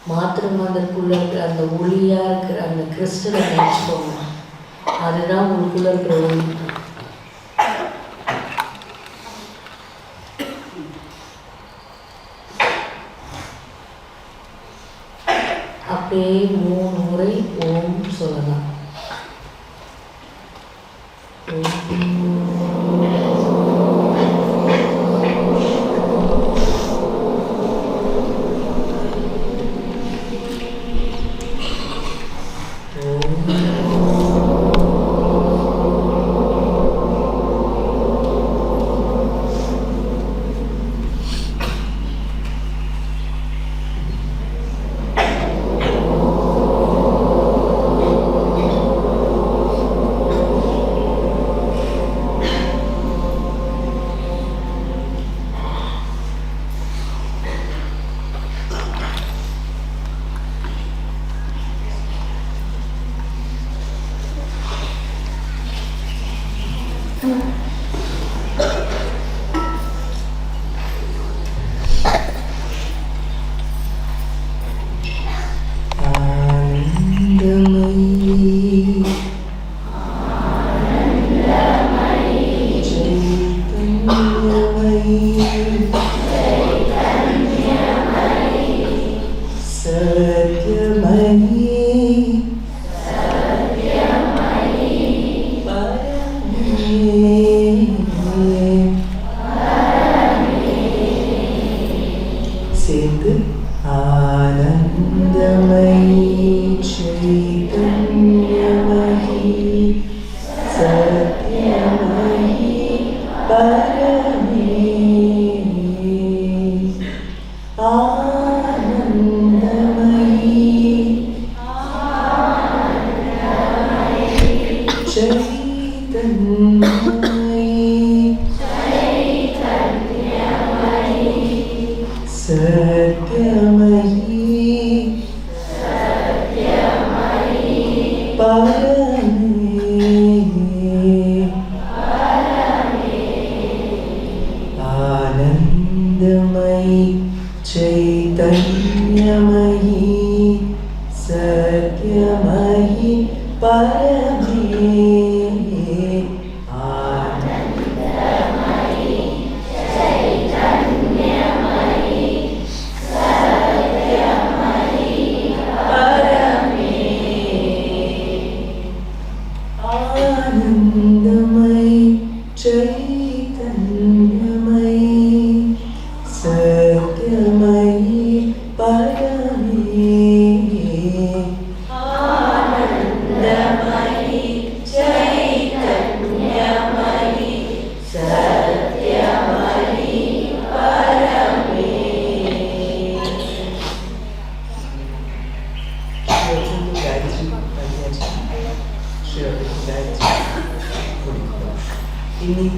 மாத்திரம் அதற்குள்ளே இருக்கிற அந்த ஒளியாக இருக்கிற அந்த கிறிஸ்டலை நினச்சிக்கோங்க. அதுதான் உங்களுக்குள்ளே இருக்கிற ஒளி. அப்படியே 3 முறை ஓம் சொல்லலாம்.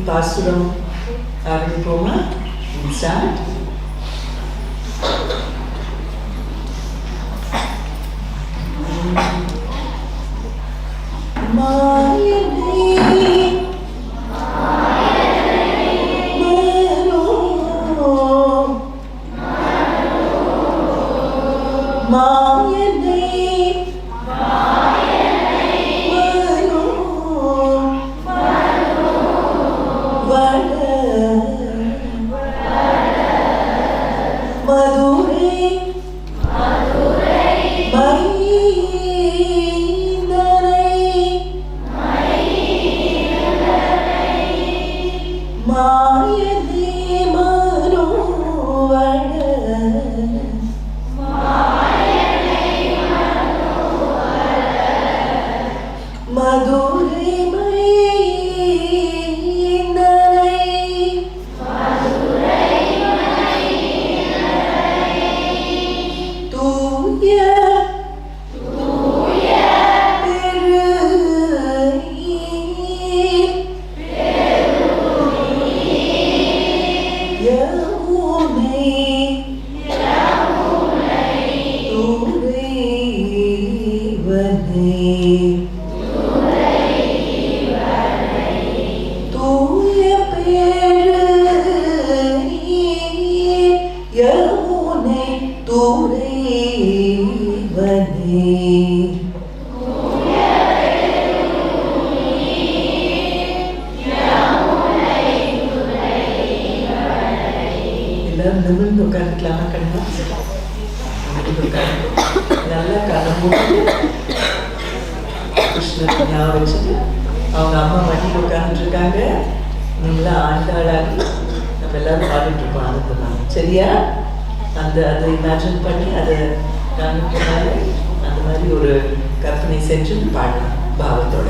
பாசுரம் ஆரம்பிப்போமா? ஸ்டார்ட். யமுனை துறை எல்லாரும் நிமிர்ந்து உட்காந்துக்கலாமா கண்ணா? நல்லா கண்ணை கிருஷ்ணர் ஞாபகம் வச்சுட்டு அவங்க அம்மா மடியில் உட்காந்துருக்காங்க. நீங்களாம் ஆண்டாளாகி நம்ம எல்லாரும் பாடிட்டு இருப்போம். அனுப்புனாங்க சரியா? அதை இமேஜின் பண்ணி அதை காமிக்கனால அந்த மாதிரி ஒரு கற்பனை செஞ்சு பாடலாம் பாவத்தோட.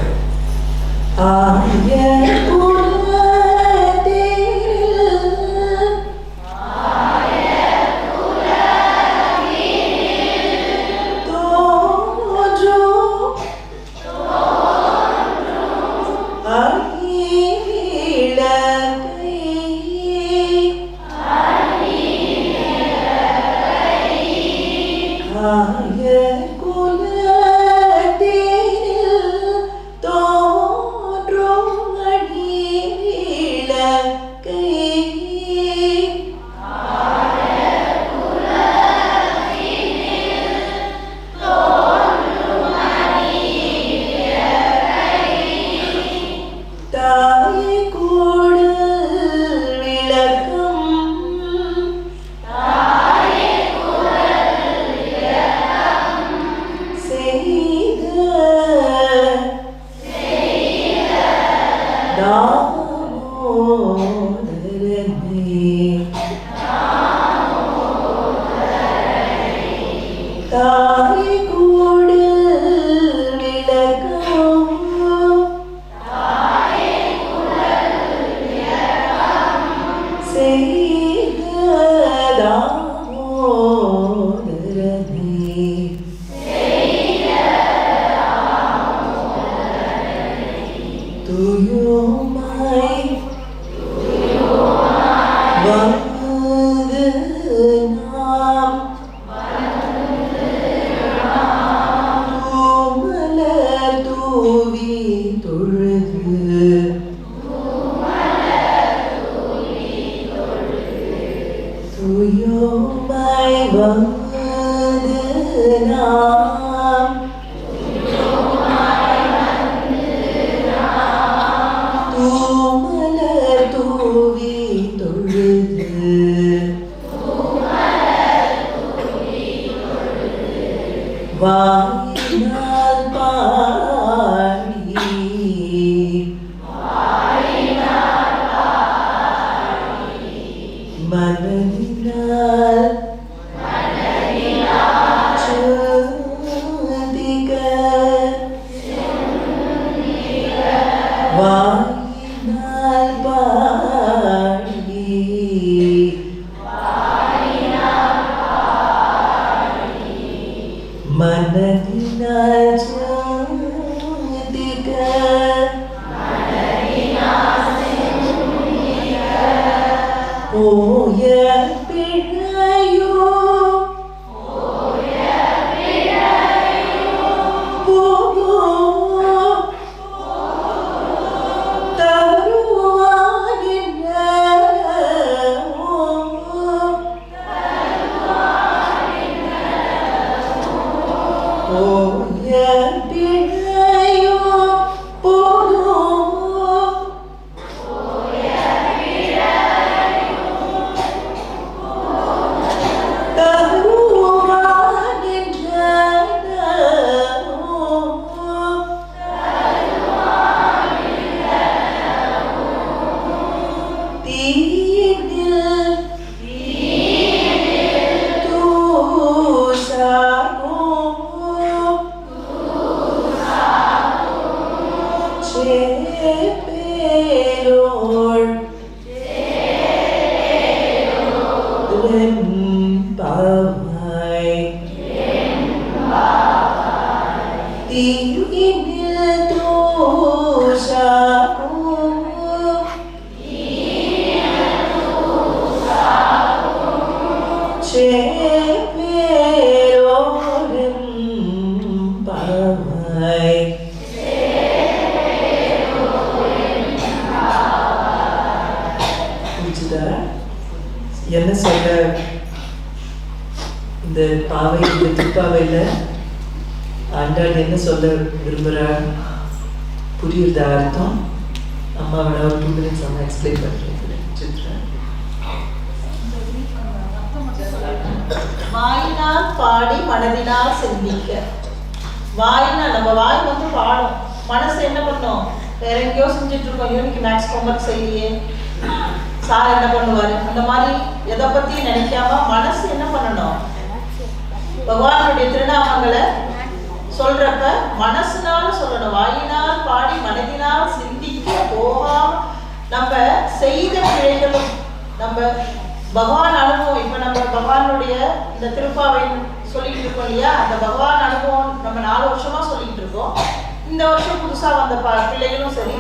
என்ன சொல்ல இந்த பாவை இந்த திருப்பாவையில் ஆண்டாள் என்ன சொல்ல விரும்புகிறார் புரியுறதா அர்த்தம்? அம்மா வேணா ஒரு 2 minutes அம்மா எக்ஸ்பிளைன் பண்ணுறேன் சித்ரா. வாயினால் பாடி மனதினால் சிந்திக்க. வாயினால் நம்ம வாய் வந்து பாடும், மனசு என்ன பண்ணும், வேற எங்கேயோ செஞ்சுட்டு இருக்கோம். யூனிக் மேக்ஸ் ஹோம்ஒர்க் செய்யலையே, சார் என்ன பண்ணுவாரு, அந்த மாதிரி எதை பத்தி நினைக்காம மனசு என்ன பண்ணணும், பகவானுடைய திருநாமங்களை சொல்றப்ப மனசுனால சொல்லணும். வாயினால் பாடி மனதினால் சிந்திக்க போகாம நம்ம செய்த பிழைகளும் நம்ம பகவான் அனுபவம். இப்ப நம்ம பகவானுடைய இந்த திருப்பாவை சொல்லிட்டு இருக்கோம் இல்லையா, அந்த பகவான் அனுபவம் நம்ம 4 வருஷமா சொல்லிட்டு இருக்கோம். இந்த வருஷம் புதுசா வந்த பிள்ளைகளும் சரி,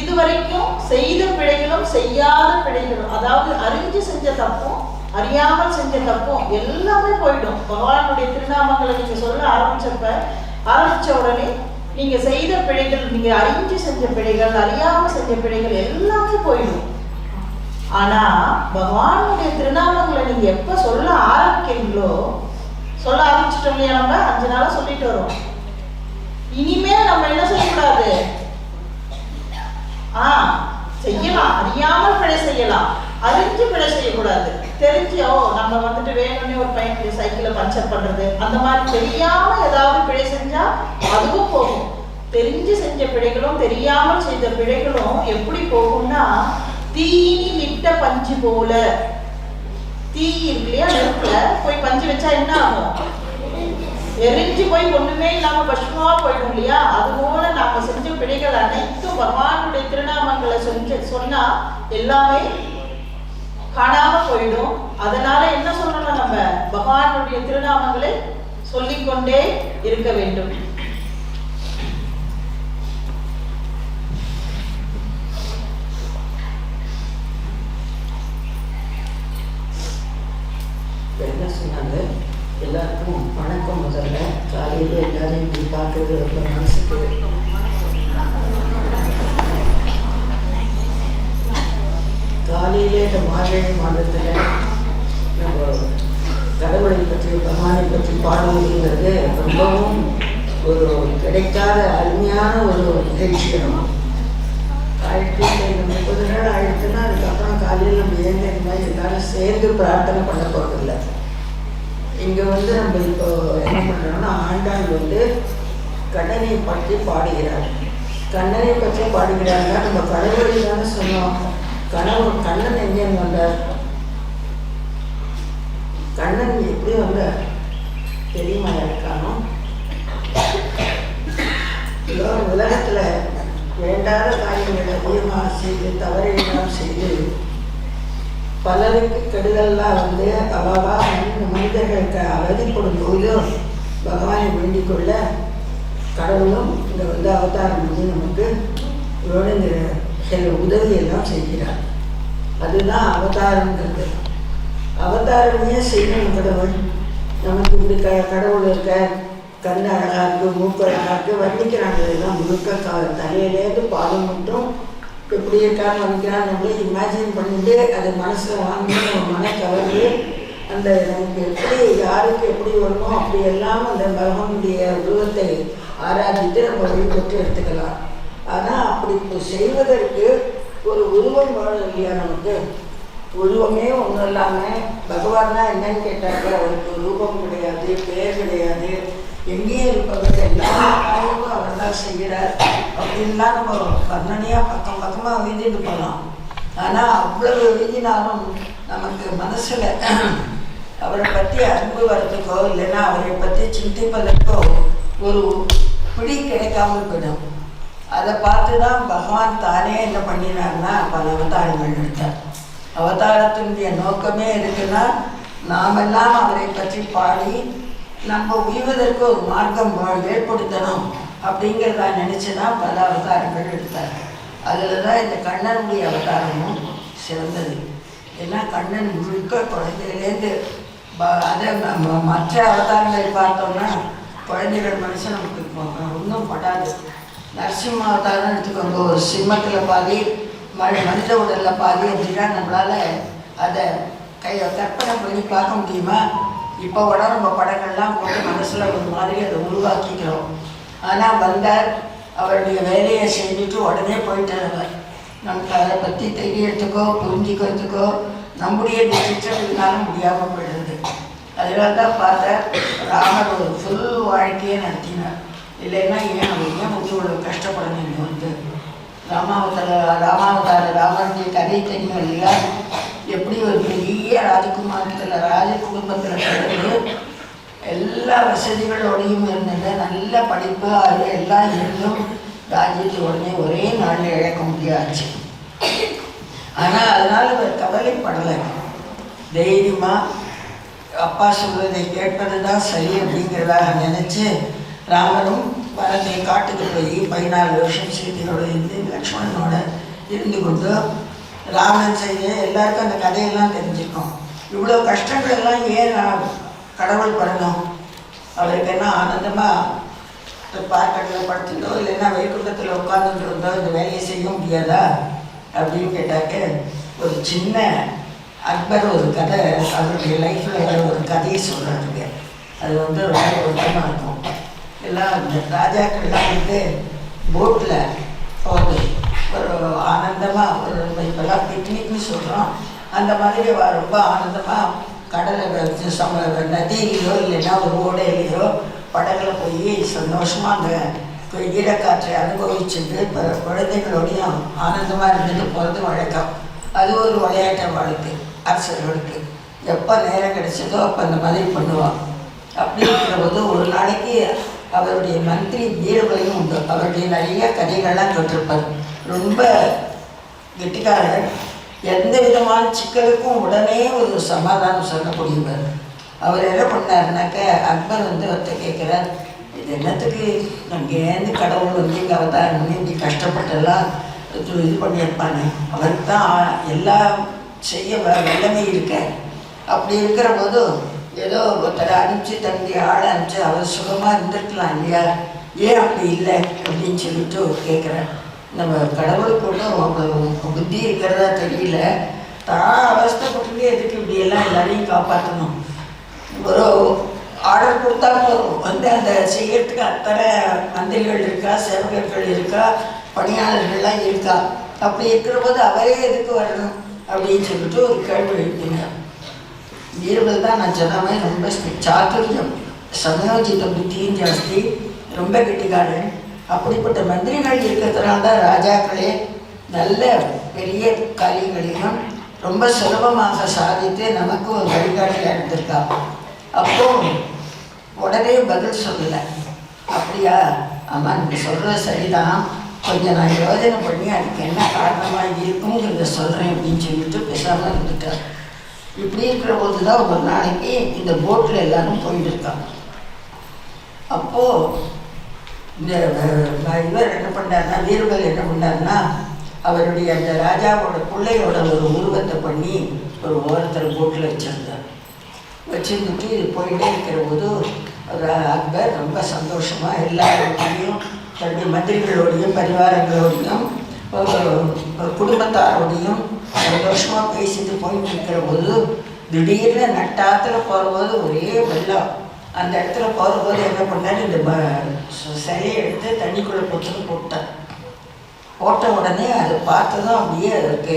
இதுவரைக்கும் செய்த பிழைகளும் செய்யாத பிழைகளும், அதாவது அறிஞ்சு செஞ்ச தப்பும் அறியாமல் செஞ்ச தப்பும் எல்லாமே போயிடும். பகவானுடைய திருநாமங்களை நீங்க சொல்ல ஆரம்பிச்ச உடனே நீங்க செய்த பிழைகள், நீங்க அறிஞ்சு செஞ்ச பிழைகள், அறியாம செஞ்ச பிழைகள் எல்லாமே போயிடும். ஆனா பகவானுடைய திருநாமங்களை நீங்க எப்ப சொல்ல ஆரம்பிக்கிறீங்களோ, சொல்ல ஆரம்பிச்சிட்டோம் இல்லையா, நம்ம 5 நாளா சொல்லிட்டு வரோம். இனிமேல் நம்ம என்ன செய்யக்கூடாது, செய்யலாம், அறியாமல் பிழை செய்யலாம், அறிஞ்சு பிழை செய்யக்கூடாது. தெரிஞ்சு நம்ம வந்துட்டு வேணும்னே ஒரு பையன் சைக்கிளை பஞ்சர் பண்றது, அந்த மாதிரி தெரியாம ஏதாவது பிழை செஞ்சா அதுவும் போகும். தெரிஞ்சு செஞ்ச பிழைகளும் தெரியாமல் செய்த பிழைகளும் எப்படி போகும்னா, தீயினில் இட்ட பஞ்சு போல. தீ இருக்கு இல்லையா, நெருப்புல போய் பஞ்சு வச்சா என்ன ஆகும், எரிஞ்சு போய் ஒண்ணுமே இல்லாம பஷ்பமா போயிடும் இல்லையா. அதுபோல நாம செஞ்ச பிழைகள் அனைத்தும் பகவானுடைய திருநாமங்களை சொன்னா எல்லாமே காணாம போயிடும். அதனால என்ன சொல்லணும், நம்ம பகவானுடைய திருநாமங்களை சொல்லிக்கொண்டே இருக்க வேண்டும். என்ன சொன்னாங்க, எல்லாருக்கும் வணக்கம். முதல்ல காலையில் எல்லாரையும் இப்படி பார்க்கறது ரொம்ப மனசுக்கு காலையிலே இந்த மார்கழி மாதத்தில் நம்ம கடவுளை பற்றி பகவானை பற்றி பாடுவதுங்கிறது ரொம்பவும் ஒரு கிடைக்காத அருமையான ஒரு நிகழ்ச்சிக்கணும். 30 நாள் ஆயிடுச்சுன்னா அதுக்கப்புறம் காலையில் நம்ம ஏங்க இந்த மாதிரி எல்லாரும் சேர்ந்து பிரார்த்தனை பண்ண போகிறதில்ல. இங்கே நம்ம இப்போ என்ன பண்ணுறோம்னா, ஆண்டாள் கண்ணனை பற்றி பாடுகிறார். கண்ணனை பற்றி பாடுகிறாங்க. நம்ம கடவுளை தானே சொன்னோம். கண்ணன் எங்கேன்னு வந்தார், கண்ணன் எப்படி வந்தார் தெரியுமா இருக்கானோ? உலகத்தில் வேண்டாத காரியங்கள் அதிகமாக செய்து தவறையெல்லாம் செய்து பலருக்கு கெடுதல்லாம் அவாவா மனிதர்களுக்கு அவதிப்படும் போதும் பகவானை வேண்டிக் கொள்ள கடவுளும் இந்த அவதாரம் நமக்கு வேணுங்கிற சில உதவியெல்லாம் செய்கிறார். அதுதான் அவதாரங்கிறது. அவதாரமே செய்யணும். கடவுள் நமக்கு இப்படி கடவுள் இருக்க, கண் அழகாக இருக்குது, மூக்கு அழகாக இருக்குது, வர்ணிக்கிறாங்க. இதெல்லாம் முழுக்க தலையிலேருந்து பாதம் மட்டும் எப்படி இருக்கான்னு வர்ணிக்கிறான். நம்மளே இமேஜின் பண்ணிட்டு அதை மனசில் வாங்கி மன கவர்ந்து அந்த நமக்கு எப்படி யாருக்கு எப்படி வருமோ அப்படி எல்லாம் அந்த பகவானுடைய உருவத்தை ஆராதித்து நம்ம வழிபட்டு எடுத்துக்கலாம். ஆனால் அப்படி செய்வதற்கு ஒரு உருவம் வேணும் இல்லையா? நமக்கு உருவமே ஒன்றும் இல்லாமல் பகவான் தான் என்னன்னு கேட்டாங்க. அவருக்கு ரூபம் கிடையாது, பெயர் கிடையாது, எங்கேயும் இருப்பவர் எல்லா காரியமும் அவர் தான் செய்கிறார் அப்படின்லாம் நம்ம வர்ணனையாக பக்கமாக வீழ்ந்துட்டு போகலாம். ஆனால் அவ்வளவு வீழ்ந்தினாலும் நமக்கு மனசில் அவரை பற்றி அன்பு வர்றதுக்கோ இல்லைன்னா அவரை பற்றி சிந்திப்பதற்கோ ஒரு பிடி கிடைக்காமல் போயிடும். அதை பார்த்து தான் பகவான் தானே என்ன பண்ணினார்னா பல அவதாரங்கள் எடுத்தார். அவதாரத்தினுடைய நோக்கமே இருக்குன்னா நாமெல்லாம் அவரை பற்றி பாடி நம்ம உய்வதற்கு ஒரு மார்க்கம் ஏற்படுத்தணும் அப்படிங்கிறத நினச்சி தான் பல அவதாரங்கள் எடுத்தார். அதில் தான் இந்த கண்ணனுடைய அவதாரமும் சிறந்தது. ஏன்னா கண்ணன் முழுக்க குழந்தையிலேருந்து அதை மற்ற அவதாரங்களை பார்த்தோம்னா குழந்தைகள் மனுஷன் நமக்கு ஒன்றும் படாது. நரசிம்ம அவதாரம் எடுத்துக்கோங்க, ஒரு சிம்மத்தில் பாதி மனித உடலில் பாதி அப்படின்னா நம்மளால் அதை கற்பனை பண்ணி பார்க்க முடியுமா? இப்போ கூட நம்ம படங்கள்லாம் போட்டு மனசில் ஒரு மாதிரி அதை உருவாக்கிக்கிறோம். ஆனால் வந்தார், அவருடைய வேலையை செஞ்சுட்டு உடனே போயிட்டார். நமக்கு அதை பற்றி தெரியறதுக்கோ புரிஞ்சுக்கிறதுக்கோ நம்முடைய திட்டத்தினாலும் முடியாமல் போயிடுது. அதனால தான் பார்த்தேன் ராமர் ஒரு ஃபுல் வாழ்க்கையே நடத்தினார். இல்லைன்னா ஏன் வந்து இவ்வளோ கஷ்டப்படணும் இங்கே வந்து ராமனுடைய கதை தெரியும் இல்லையா? எப்படி ஒரு பெரிய ராஜகுமாரத்தில் ராஜ குடும்பத்தில் பிறந்து எல்லா வசதிகளோடையும் இருந்தது, நல்ல படிப்பு அது எல்லாம் இருந்தும் ராஜ்யத்தை உடனே ஒரே நாளில் இழக்க முடியாச்சு. ஆனால் அதனால் அவர் கவலைப்படலை. தைரியமாக அப்பா சொல்வதை கேட்பது தான் சரி அப்படிங்கிறதாக நினச்சி ராமரும் வரத்தை காட்டுக்கு போய் 14 வருஷம் சீதையோடு இருந்து லக்ஷ்மணனோட இருந்து கொண்டு ராமன் செய்ய எல்லாருக்கும் அந்த கதையெல்லாம் தெரிஞ்சுக்கணும். இவ்வளோ கஷ்டங்கள் எல்லாம் ஏன் கடவுள் பண்ணணும்? அவருக்கு என்ன ஆனந்தமாக பார்க்கட்டில் படுத்துட்டோ இல்லைன்னா வைகுண்டத்தில் உட்காந்துட்டு இருந்தோ இந்த வேலையை செய்ய முடியாதா அப்படின்னு கேட்டாக்க ஒரு சின்ன அக்பர் ஒரு கதை அவருடைய லைஃப்பில் ஒரு கதையை சொல்கிறாங்க. அது வந்து ரொம்ப வருத்தமாக இருக்கும். எல்லாம் இந்த ராஜாக்கள்லாம் வந்து போட்டில் போகுது ஒரு ஆனந்தமாக ஒரு இப்போல்லாம் பிக்னிக்னு சொல்கிறோம். அந்த மாதிரி ரொம்ப ஆனந்தமாக கடலை நதியிலையோ இல்லைன்னா ஒரு ஓடையிலையோ படகுல போய் சந்தோஷமாக அந்த ஈரக்காற்றை அனுபவிச்சுட்டு இப்போ குழந்தைகளோடையும் ஆனந்தமாக இருந்துட்டு போகிறது வழக்கம். அது ஒரு விளையாட்ட வாழ்க்கை அரசர்களுக்கு. எப்போ நேரம் கிடைச்சதோ அப்போ அந்த மாதிரி பண்ணுவான். அப்படி இருக்கிற போது ஒரு நாளைக்கு அவருடைய மந்திரி வீரபலையும் உண்டு. அவருடைய நிறைய கதைகள்லாம் கேட்டிருப்பார். ரொம்ப கெட்டிக்காரர். எந்த விதமான சிக்கலுக்கும் உடனே ஒரு சமாதானம் சொல்லக்கூடியவர். அவர் என்ன பண்ணாருனாக்க அக்பர் வந்து ஒருத்த கேட்குறார், இது என்னத்துக்கு அங்கேருந்து கடவுள் வந்து இங்கே அவதாரம் இப்படி கஷ்டப்பட்டெல்லாம் இது பண்ணியிருப்பானே, அவருக்கு தான் எல்லாம் செய்ய வல்லமை இருக்க. அப்படி இருக்கிற போது ஏதோ ஒருத்தரை அனுப்பிச்சு தன்னுடைய ஆளை அனுப்பிச்சு அவர் சுகமாக இருந்திருக்கலாம் இல்லையா, ஏன் அப்படி இல்லை அப்படின்னு சொல்லிட்டு கேட்குறேன். நம்ம கடவுளுக்கு ஒன்றும் புத்தி இருக்கிறதா தெரியல, தான் அவஸ்தைப்பட்டு எதுக்கு இப்படியெல்லாம் எல்லாரையும் காப்பாற்றணும். ஒரு ஆர்டர் கொடுத்தா போதும், வந்து அந்த செய்யறதுக்கு அத்தனை மந்திரிகள் இருக்கா, சேவகர்கள் இருக்கா, பணியாளர்கள்லாம் இருக்கா. அப்படி இருக்கிற போது அவரே எதுக்கு வரணும் அப்படின்னு சொல்லிட்டு ஒரு கேள்வி எழுப்பினார். வீரர்கள் தான் நான் சொன்ன மாதிரி ரொம்ப சாத்துரியம், சமயோஜித புத்தியும் ஜாஸ்தி, ரொம்ப கெட்டிக்காரன். அப்படிப்பட்ட மந்திரிகள் இருக்கிறதுனால தான் ராஜாக்களே நல்ல பெரிய காரியங்களையும் ரொம்ப சுலபமாக சாதித்து நமக்கு ஒரு வழிகாட்டியாக இருந்திருக்கா. அப்போ உடனே பதில் சொல்லலை. அப்படியா, ஆமாம் நீங்கள் சொல்கிறது சரிதான், கொஞ்சம் நான் யோஜனை பண்ணி அதுக்கு என்ன காரணமாக இருக்குங்கிறத சொல்கிறேன் அப்படின்னு சொல்லிட்டு பேசாமல் இருந்துட்டார். இப்படி இருக்கிற போது தான் ஒரு நாளைக்கு இந்த போட்டில் எல்லாரும் போயிட்டு இருக்காங்க. அப்போது இந்த இவர் என்ன பண்ணார்னா, வீரர்கள் என்ன பண்ணார்னா, அவருடைய அந்த ராஜாவோட பிள்ளையோட ஒரு உருவத்தை பண்ணி ஒரு ஓரத்தில் போட்டில் வச்சுருந்தார். வச்சுருந்துட்டு இது போயிட்டே இருக்கிற போது அக்பர் ரொம்ப சந்தோஷமாக எல்லாரோடையும் தன்னுடைய மந்திரிகளோடையும் பரிவாரங்களோடையும் குடும்பத்தாரோடையும் சந்தோஷமாக பேசிட்டு போயிட்டு இருக்கிற போது திடீர்னு நட்டாத்தில் போகும்போது ஒரே வெள்ளம். அந்த இடத்துல போகும்போது என்ன பண்ணார், இந்த சிலையை எடுத்து தண்ணிக்குள்ளே போட்டார். போட்ட உடனே அதை பார்த்ததும் அப்படியே அதுக்கு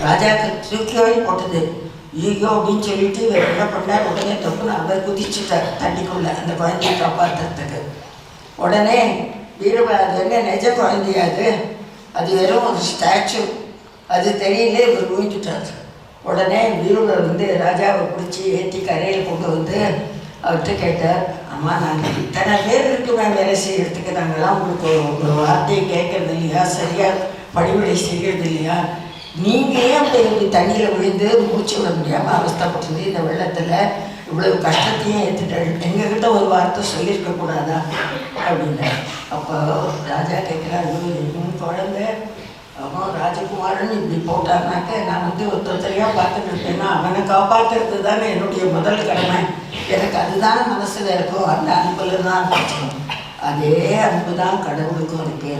ராஜாவுக்கு தூக்கியோடி போட்டது. ஐயோ அப்படின்னு சொல்லிட்டு இவர் என்ன பண்ணார், உடனே தப்புன்னு அவர் குதிச்சுட்டார் தண்ணிக்குள்ளே அந்த குழந்தைய காப்பாற்றுறதுக்கு. உடனே வீரபாது என்ன நிஜ குழந்தையாது, அது வெறும் ஒரு ஸ்டாச்சு, அது தெரியல, இவர் விழுந்துட்டார். உடனே வீரபர் வந்து ராஜாவை பிடிச்சி ஏற்றி கரையில் கொண்டு வந்து அவர்கிட்ட கேட்டார், அம்மா நாங்கள் இத்தனை பேர் இருக்குமே வேலை செய்கிறதுக்கு, நாங்கள்லாம் உங்களுக்கு ஒரு வார்த்தையை கேட்கறது இல்லையா, சரியாக படிமுறை செய்கிறது இல்லையா, நீங்கள் ஏன் அப்படி இப்படி தண்ணியில் விழுந்து மூச்சு விட முடியாமல் அவஸ்தைப்பட்டு இந்த வெள்ளத்தில் இவ்வளவு கஷ்டத்தையும் ஏற்றுட்டாள், எங்ககிட்ட ஒரு வார்த்தை சொல்லியிருக்கக்கூடாதா அப்படின்னா. அப்போ ராஜா கேட்குறாரு, குழந்தை அவன் ராஜகுமாரன் இப்படி போட்டாருனாக்க நான் வந்து ஒருத்தரையாக பார்த்துட்டு இருப்பேன்னா அவனை காப்பாற்றுறது தானே என்னுடைய முதல் கடமை, எனக்கு அதுதானே மனசில் இருக்கும், அந்த அன்புல தான் இருக்கணும். அதே அன்பு தான் கடவுளுக்கும் இருக்கு.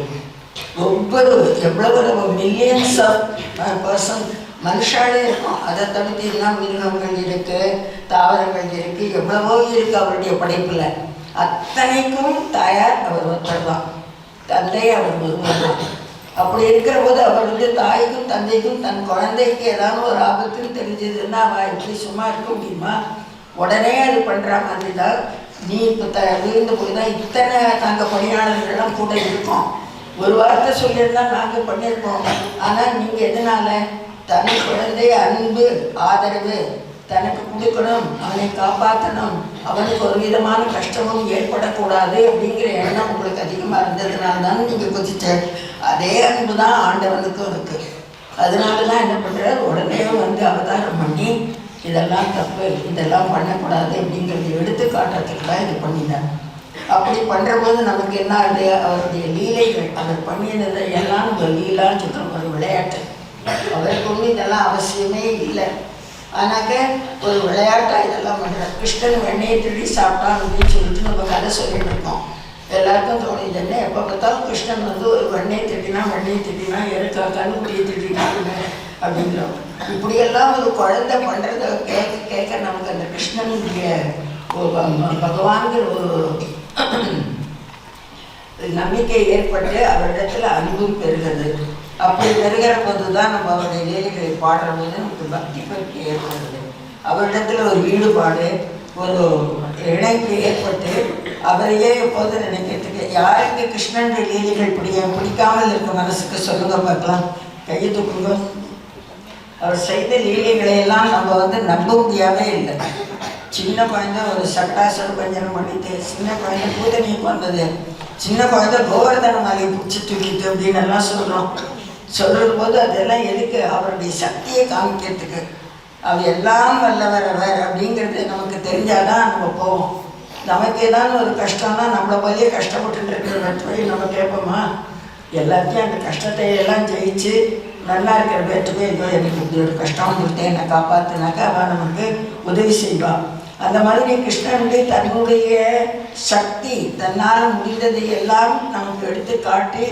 ஒவ்வொரு எவ்வளவு மில்லியன்ஸ் ஆஃப் பர்சன் மனுஷாலே இருக்கும், அதை தவிர்த்தீங்கன்னா மிருகங்கள் இருக்குது, தாவரங்கள் இருக்குது, எவ்வளவோ இருக்குது அவருடைய படைப்பில். அத்தனைக்கும் தாயார் அவர் ஒருத்தர் தான், தந்தை அவர் ஒருவர் தான். அப்படி இருக்கிற போது அவர் வந்து தாய்க்கும் தந்தைக்கும் தன் குழந்தைக்கு ஏதாவது ஒரு ஆபத்துன்னு தெரிஞ்சதுன்னா அவள் இப்படி சும்மா இருக்க முடியுமா? உடனே அது பண்ணுற மாதிரி தான். நீ இப்போ விழுந்து போய் தான் இத்தனை நாங்கள் பணியாளர்கள்லாம் கூட இருக்கோம். ஒரு வார்த்தை சொல்லியிருந்தால் நாங்கள் பண்ணியிருக்கோம். ஆனால் நீங்கள் எதனால் தனி குழந்தை அன்பு ஆதரவு தனக்கு கொடுக்கணும், அவனை காப்பாற்றணும், அவனுக்கு ஒரு விதமான கஷ்டமும் ஏற்படக்கூடாது அப்படிங்கிற எண்ணம் உங்களுக்கு அதிகமாக இருந்ததுனால தான் நீங்கள் கொதிச்ச அதே அன்பு தான் ஆண்டவனுக்கும் இருக்குது. அதனால தான் என்ன பண்ணுறாரு, உடனே வந்து அவதாரம் பண்ணி இதெல்லாம் தப்பு, இதெல்லாம் பண்ணக்கூடாது அப்படிங்கிறத எடுத்து காட்டுறதுக்கு தான் இது பண்ணினார். அப்படி பண்ணுறபோது நமக்கு என்ன ஆகுது, அவருடைய லீலைகள் அவர் பண்ணினதை எல்லாம் நம்ம லீலான்னு சொல்கிறோம், ஒரு விளையாட்டு. அவருக்கு ஒன்றும் இதெல்லாம் அவசியமே இல்லை. ஆனாக்க ஒரு விளையாட்டாக இதெல்லாம் பண்ணுறார். கிருஷ்ணன் வெண்ணெயை திருடி சாப்பிட்டான் அப்படின்னு சொல்லிட்டு நம்ம கதை சொல்லிட்டு இருக்கோம். எல்லாருக்கும் தோணிது என்ன, எப்போ பார்த்தாலும் கிருஷ்ணன் வந்து ஒரு வெண்ணெயை திட்டினா எனக்கா கண்ணுக்குட்டியை திட்டினாங்க அப்படிங்கிறோம். இப்படியெல்லாம் ஒரு குழந்தை பண்ணுறத கேட்க கேட்க நமக்கு அந்த கிருஷ்ணனுடைய பகவான்கிற ஒரு நம்பிக்கை ஏற்பட்டு அவரிடத்துல அன்பும் பெறுகிறது. அப்படி பெறுகிற போது தான் நம்ம அவருடைய லீலைகளை பாடுற போது நமக்கு பக்தி ஏற்படுது. அவரிடத்துல ஒரு ஈடுபாடு, ஒரு இணைப்பு ஏற்பட்டு அவரையே எப்போது நினைக்கிறதுக்கு. யாருக்கு கிருஷ்ணனுடைய லீலைகள் பிடிக்காமல் இருக்க மனசுக்கு சொல்லுங்க பார்க்கலாம், கையை தூக்குங்க. அவர் செய்த லீலைகளை எல்லாம் நம்ம வந்து நம்ப முடியாவே இல்லை. சின்ன குழந்தை ஒரு சட்டாசர் பஞ்சனம் பண்ணிட்டு, சின்ன குழந்தை பூதனிக்கு வந்தது, சின்ன குழந்தை கோவர்தன மாலையை பிடிச்சி தூக்கிட்டு அப்படின்னு எல்லாம் சொல்கிறது போது அதெல்லாம் எதுக்கு, அவருடைய சக்தியை காமிக்கிறதுக்கு. அவர் எல்லாம் வல்லவர் அவர் அப்படிங்கிறது நமக்கு தெரிஞ்சாதான் நம்ம போவோம். நமக்கு ஏதாவது ஒரு கஷ்டம்னா நம்மளை போலயே கஷ்டப்பட்டு இருக்கிற போய் நம்ம கேட்போமா? எல்லாத்தையும் அந்த கஷ்டத்தை எல்லாம் ஜெயிச்சு நல்லா இருக்கிற பேர்ட்டு போய் ஏதோ எனக்கு இப்படி ஒரு கஷ்டம் கொடுத்தேன் என்னை காப்பாற்றினாக்கா அவன் நமக்கு உதவி செய்வான். அந்த மாதிரி கிருஷ்ணனுடைய தன்னுடைய சக்தி, தன்னால் முடிந்ததை எல்லாம் நமக்கு எடுத்து காட்டி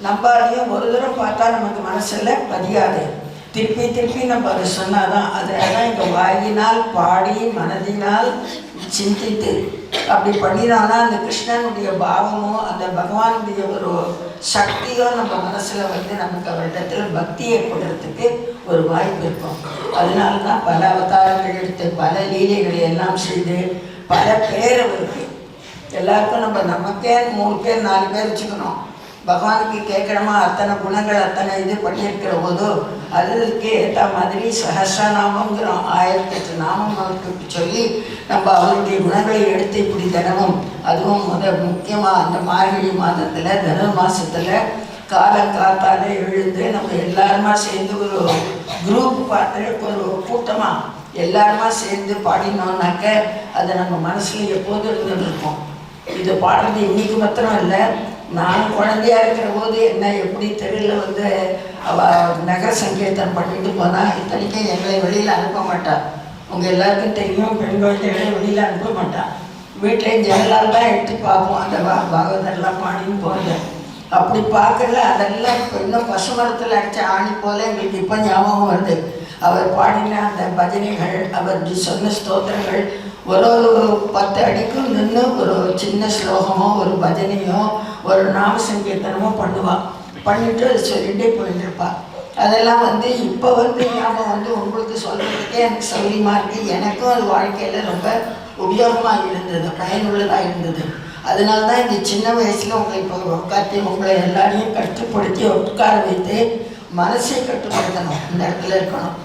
நம்ம அதையும் ஒரு தூரம் பார்த்தா நமக்கு மனசில் பதியாது. திருப்பி திருப்பி நம்ம அதை சொன்னாதான். அதனால இங்கே வாயினால் பாடி மனதினால் சிந்தித்து அப்படி பண்ணினோன்னா அந்த கிருஷ்ணனுடைய பாவமோ அந்த பகவானுடைய ஒரு சக்தியோ நம்ம மனசில் வந்து நமக்கு அவரிடத்துல பக்தி ஏற்படுறதுக்கு ஒரு வாய்ப்பு இருக்கும். அதனால தான் பல அவதாரங்கள் எடுத்து பல லீலைகளை எல்லாம் செய்து பல பேர் அவருக்கு. எல்லாருக்கும் நமக்கே 3 பேர் 4 பேர் வச்சுக்கணும். பகவானுக்கு கேட்கணுமா அத்தனை குணங்கள் அத்தனை இது பண்ணியிருக்கிற போது அதுக்கு ஏற்ற மாதிரி சஹஸ்ரநாமங்கிறோம், 1008 நாமம் அவருக்கு சொல்லி நம்ம அவருடைய குணங்களை எடுத்து இப்படி தினமும், அதுவும் முக்கியமாக அந்த மார்கழி மாதத்தில் தனுர் மாதத்தில் காலங்காத்தாலே எழுந்து நம்ம எல்லாருமா சேர்ந்து ஒரு குரூப் பார்த்து ஒரு கூட்டமாக எல்லாருமா சேர்ந்து பாடினோம்னாக்க அதை நம்ம மனசில் எப்போதும் இருந்துருக்கோம். இது பாடுறது இன்னைக்கு மாத்திரம் இல்லை, நான் குழந்தையா இருக்கிற போது என்ன எப்படி தெருவில் வந்து அவள் நகர சங்கீர்த்தனம் பண்ணிட்டு போனால் இத்தனைக்கும் எங்களை வெளியில் அனுப்ப மாட்டாள். உங்கள் எல்லாருக்கும் தெரியும், பெண் குழந்தைகளை வெளியில் அனுப்ப மாட்டாள். வீட்டில் ஜனலால் தான் எடுத்து பார்ப்போம் அந்த பாகவதெல்லாம் பாடின்னு போகிறது. அப்படி பார்க்கல அதெல்லாம் இப்போ இன்னும் பசுமரத்தில் அடித்த ஆணி போல எங்களுக்கு இப்போ ஞாபகம் வருது. அவர் பாடின அந்த பஜனைகள், அவர் சொன்ன ஸ்தோத்திரங்கள், ஒரு 10 அடிக்கும் நின்று ஒரு சின்ன ஸ்லோகமோ ஒரு பஜனையோ ஒரு நாம சங்கீர்த்தனமோ பண்ணுவாள். பண்ணிவிட்டு அது சொல்லிகிட்டே போயிட்டுருப்பாள். அதெல்லாம் வந்து இப்போ வந்து ஞாபகம் வந்து உங்களுக்கு சொல்கிறதுக்கே எனக்கு சௌரியமாக இருக்குது. எனக்கும் அது வாழ்க்கையில் ரொம்ப உபயோகமாக இருந்தது, பயனுள்ளதாக இருந்தது. அதனால தான் இந்த சின்ன வயசில் உங்களை இப்போ உட்காந்து உங்களை எல்லாரையும் கட்டுப்படுத்தி உட்கார வைத்து மனசை கட்டுப்படுத்தணும். இந்த இடத்துல இருக்கணும்.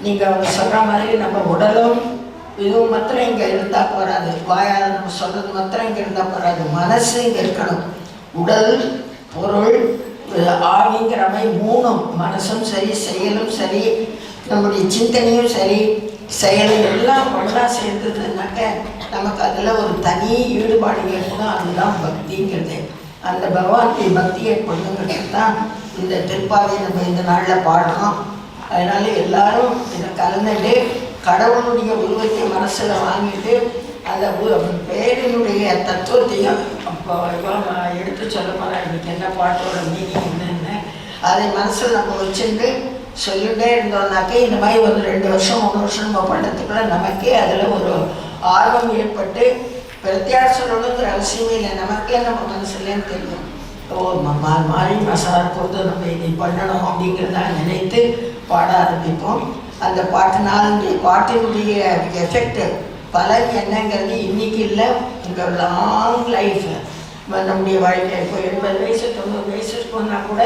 நீங்கள் அவங்க சொல்கிற மாதிரி நம்ம உடலும் இதுவும் மாத்திரம் இங்கே இருந்தால் போகாது, வாயால் நம்ம சொல்கிறது மாத்திரம் இங்கே இருந்தால் போகாது, மனசு இங்கே இருக்கணும். உடல் பொருள் ஆவிங்கிறமை 3ம், மனசும் சரி செயலும் சரி நம்முடைய சிந்தனையும் சரி செயலும் எல்லாம் ஒன்றா சேர்ந்ததுனாக்க நமக்கு அதில் ஒரு தனி ஈடுபாடு ஏற்படும். அதுதான் பக்திங்கிறது. அந்த பகவானுடைய பக்தி ஏற்படுங்கிறது தான் இந்த திருப்பாவை நம்ம இந்த நாளில் பாடுறோம். அதனால எல்லாரும் இதை கலந்துட்டு கடவுளுடைய உருவத்தை மனசில் வாங்கிட்டு அந்த பேரினுடைய தத்துவத்தையும் அப்போ எடுத்து சொல்ல போகிறேன். இதுக்கு என்ன பாட்டோட மீனிங் என்னென்ன அதை மனசில் நம்ம வச்சுட்டு சொல்லிகிட்டே இருந்தோம்னாக்கே இந்த மாதிரி ஒரு 2 வருஷம் 3 வருஷம் நம்ம பண்ணுறதுக்குள்ள நமக்கே அதில் ஒரு ஆர்வம் ஏற்பட்டு பிரத்தியார் சொல்லணுங்கிற அவசியமே இல்லை. நமக்கே நம்ம மனசுலேன்னு தெரியும், ஓ மாறி மசாலா போது நம்ம இதை பண்ணணும் அப்படிங்கிறத நினைத்து பாட ஆரம்பிப்போம். அந்த பாட்டினுடைய எஃபெக்ட் பலன் என்னங்கிறது இன்னைக்கு இல்லை, உங்கள் லாங் லைஃப் நம்முடைய வாழ்க்கை. இப்போ 80 வயசு 90 வயசு போனால் கூட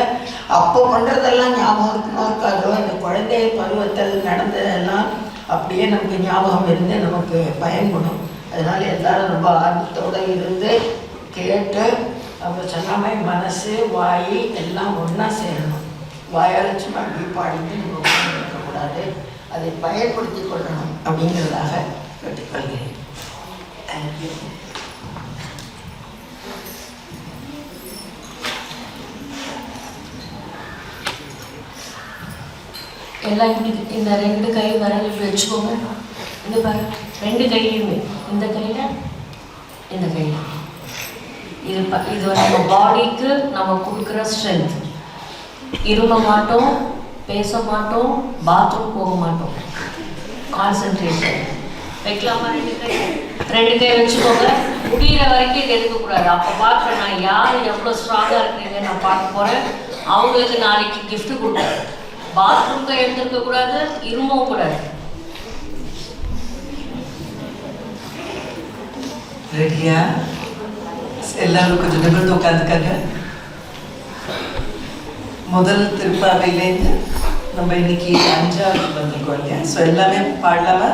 அப்போ பண்ணுறதெல்லாம் ஞாபகமாக இருக்காதோ, அந்த குழந்தை பருவத்தில் நடந்ததெல்லாம் அப்படியே நமக்கு ஞாபகம் இருந்து நமக்கு பயன்படும். அதனால் எல்லாரும் ரொம்ப ஆர்வத்தோடு இருந்து கேட்டு அவங்க சொன்ன மாதிரி மனசு வாய் எல்லாம் ஒன்றா சேரணும். வாயால் சும்மா அப்படி பாடிட்டு நம்ம இருக்கக்கூடாது, அதை பயன்படுத்தி கொள்ளணும் அப்படிங்கிறதாக கேட்டுக்கொள்கிறேன். தேங்க்யூ. எல்லாம் இப்படி இந்த 2 கை விரல் இப்படி வச்சுக்கோங்க. இந்த பாரு, 2 கையிலுமே, இந்த கையில் இந்த கையில். இது நம்ம பாடிக்கு நம்ம கொடுக்குற ஸ்ட்ரென்த். இரும மாட்டோம், பேச மாட்டோம், பாத்ரூம் போக மாட்டோம். கான்சன்ட்ரேஷன் வைக்கலாமா? 2 கை வச்சுக்கோங்க. முடிகிற வரைக்கும் இது எடுக்கக்கூடாது. அப்போ பார்க்குறேன் நான் யார் எவ்வளோ ஸ்ட்ராங்காக இருக்கிறீங்க நான் பார்க்க போகிறேன். அவங்களுக்கு நாளைக்கு கிஃப்ட் கொடுக்குறேன். பாத்ரூம்க்கு எழுந்திருக்க கூடாது, இருமவும் கூடாது. ரெடியா? எல்லாரும் கொஞ்சம் நிமிர்ந்து உட்காந்துக்காங்க. முதல் திருப்பாவையிலேருந்து நம்ம இன்னைக்கு 5வது வந்திருக்கோம் இல்லையா? ஸோ எல்லாமே பாடலாமா?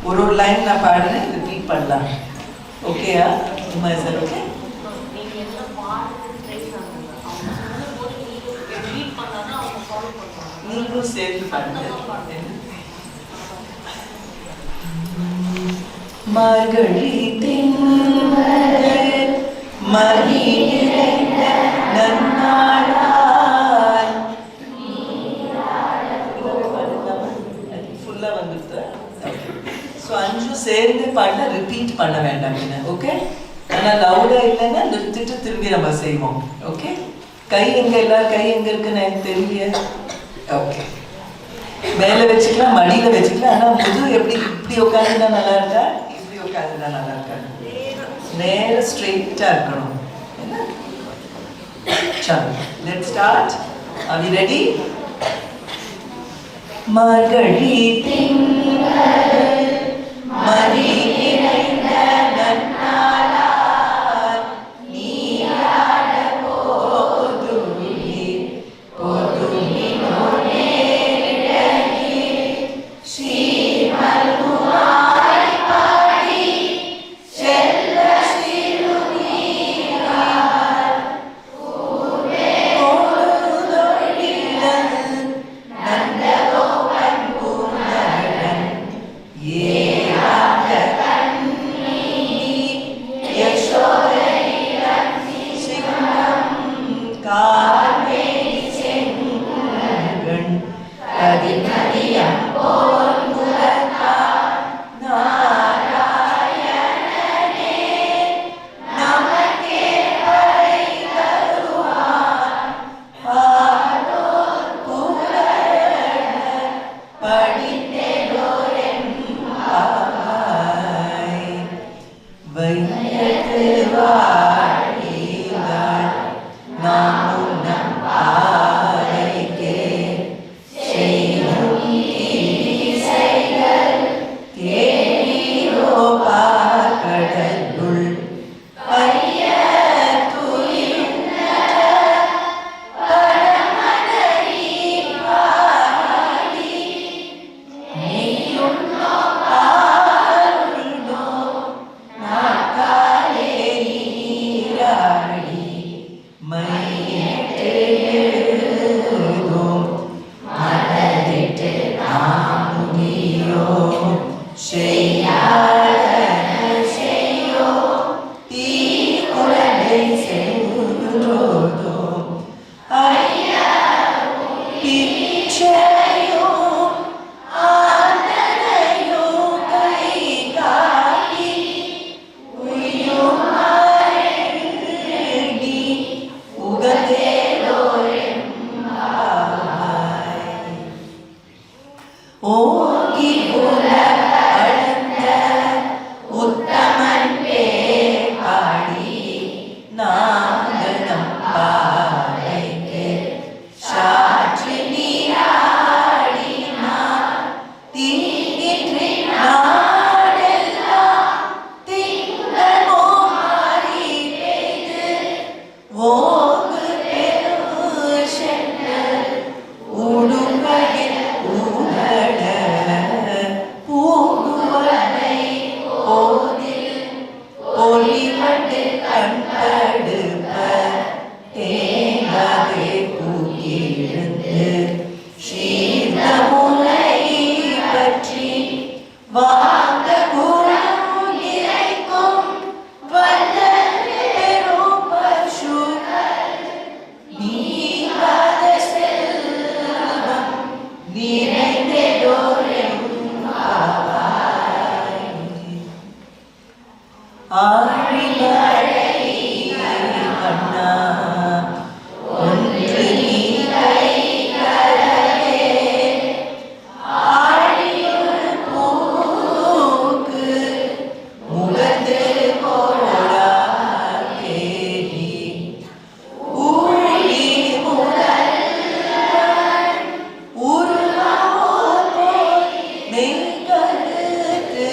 ஒரு லைன் நான் பாடுறேன், ரிப்பீட் பண்ணலாம். ஓகேயா? Uma sir okay? நீங்களும் சேர்த்து பாடுங்க. மார்கழி திங்கள் மணி நிறைந்த நன்னாளாய் ஃபுல்லா வந்துட்டு. ஸோ 5 சேர்ந்து பாடினா ரிப்பீட் பண்ண வேண்டாம் என்ன, ஓகே? ஆனால் லவுடா இல்லைன்னா நிறுத்திட்டு திரும்பி நம்ம செய்வோம். ஓகே? கை எங்க, எல்லாரும் கை எங்க இருக்குன்னு எனக்கு தெரியல. ஓகே, மேலே வச்சுக்கலாம், மடியில் வச்சுக்கலாம். ஆனால் முது எப்படி இப்படி உட்காந்துனா நல்லா இருக்கா, இப்படி உட்காந்துனா நல்லா இருக்கா? நேர ஸ்ட்ரெயிட்டாக இருக்கணும். என்ன? சரி, let's start. Are we ready? மார்கழி திங்கள் மணி நிறைந்த நன்னாளாய் நீராட போதுமி போதுமினோ நேரிடகி ஸ்ரீமல்குமாரி பாடி செல்வ சிறுநீரார் பூவே பொழுதொழிலன் நந்தகோபன் பூந்தகன் ஏராக ஆழிமழை கண்ணா ஒன்று நீ கை கரவே ஆழியுள் பூக்கு முகந்து போடா தேடி ஊழி முதல்வன் உருவாமோ மெய்கருத்து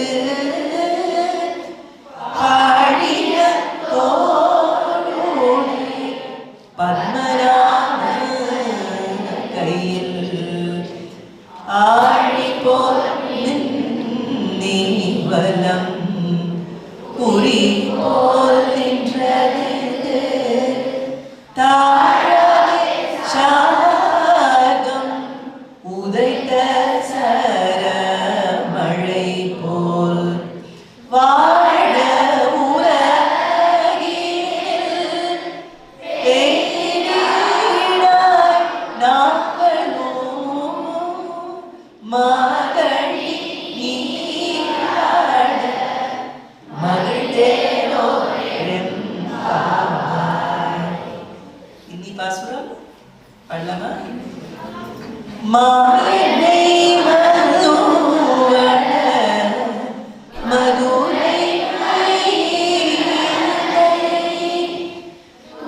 பாடிய தோடோடி பத்மராம கையில் ஆழி போல் நீவலம் குறி போல் நின்றது தாழவே சாகம் உதைத்த சரமழை போல் வாழ உலகில் தேடினாய் நாங்களும் மகளி நீராட மகிழ்ந்தேனோ எம்பாவாய். இன்னி பாசுரம் பாடலாமா? மாலை மதுவன மதுரை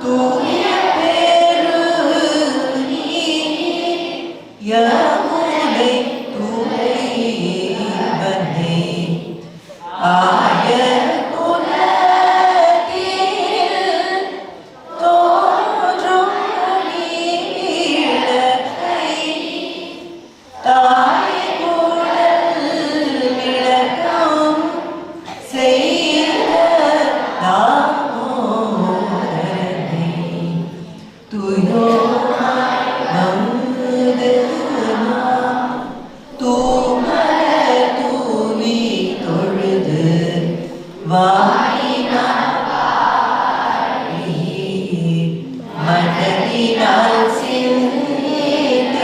தூய பெருநீர் யமுனை துறைவனே ஆய குலத்தில் தோன்றும் நீலகை தாய் குழல் விளக்கம் செய்த தாமோதரனே துயோமாய் வந்து நாம் தூமலர் தூவி தொழுது வாயினாய் மனதினால் சிந்திக்க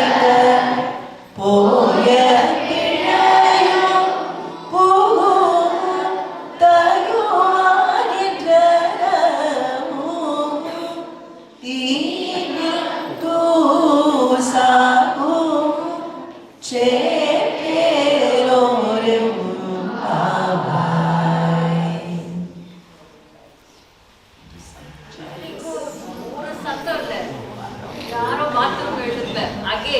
போய பிழையும் புகும் தருவானின்றமும் தீனில் தூசாகும் சேப்பேரோரும் ஆவாய். ஒரு சத்தம் இல்ல. யாரோ பாத்ரூம் எழுதுல அகே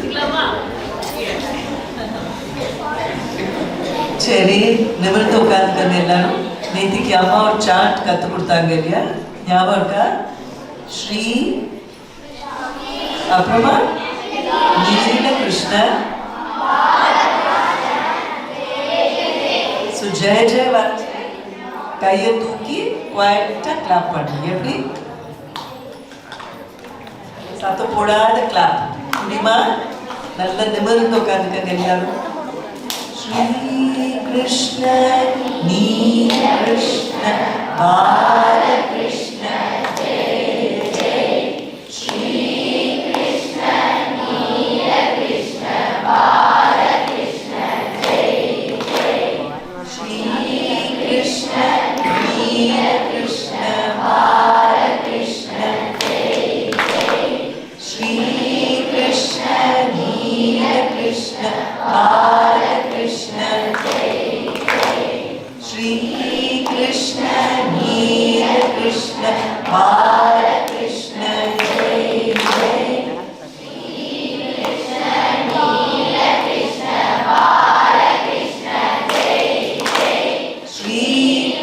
இல்லாமா சரி, நிமிர்ந்து உட்காந்துக்கங்க எல்லாரும். நேத்திக்கு அம்மா ஒரு சாட் கத்து கொடுத்தாங்க இல்லையா, ஞாபகம் இருக்கா? ஸ்ரீ அப்புறமா நீல கிருஷ்ண ஜெய ஜெய வார்த்தை கையை தூக்கி குவாய்ட்டா கிளாப் பண்ணுங்க. எப்படி சத்தம் போடாத கிளாப் முடியுமா? நல்ல நிமிர்ந்து உட்காந்துக்கங்க எல்லாரும். ஸ்ரீ கிருஷ்ண நீல கிருஷ்ண பால கிருஷ்ண ஜெய ஜெய ஸ்ரீ கிருஷ்ண நீல கிருஷ்ண பால கிருஷ்ண ஜெய ஜெய ஸ்ரீ கிருஷ்ண நீல கிருஷ்ண பால கிருஷ்ண ஜெய ஜெய ஸ்ரீ கிருஷ்ண நீல கிருஷ்ண பால கிருஷ்ண ஜெய ஜெய ஸ்ரீ கிருஷ்ண நீல கிருஷ்ண பால கிருஷ்ண ஜெய ஜெய ஸ்ரீ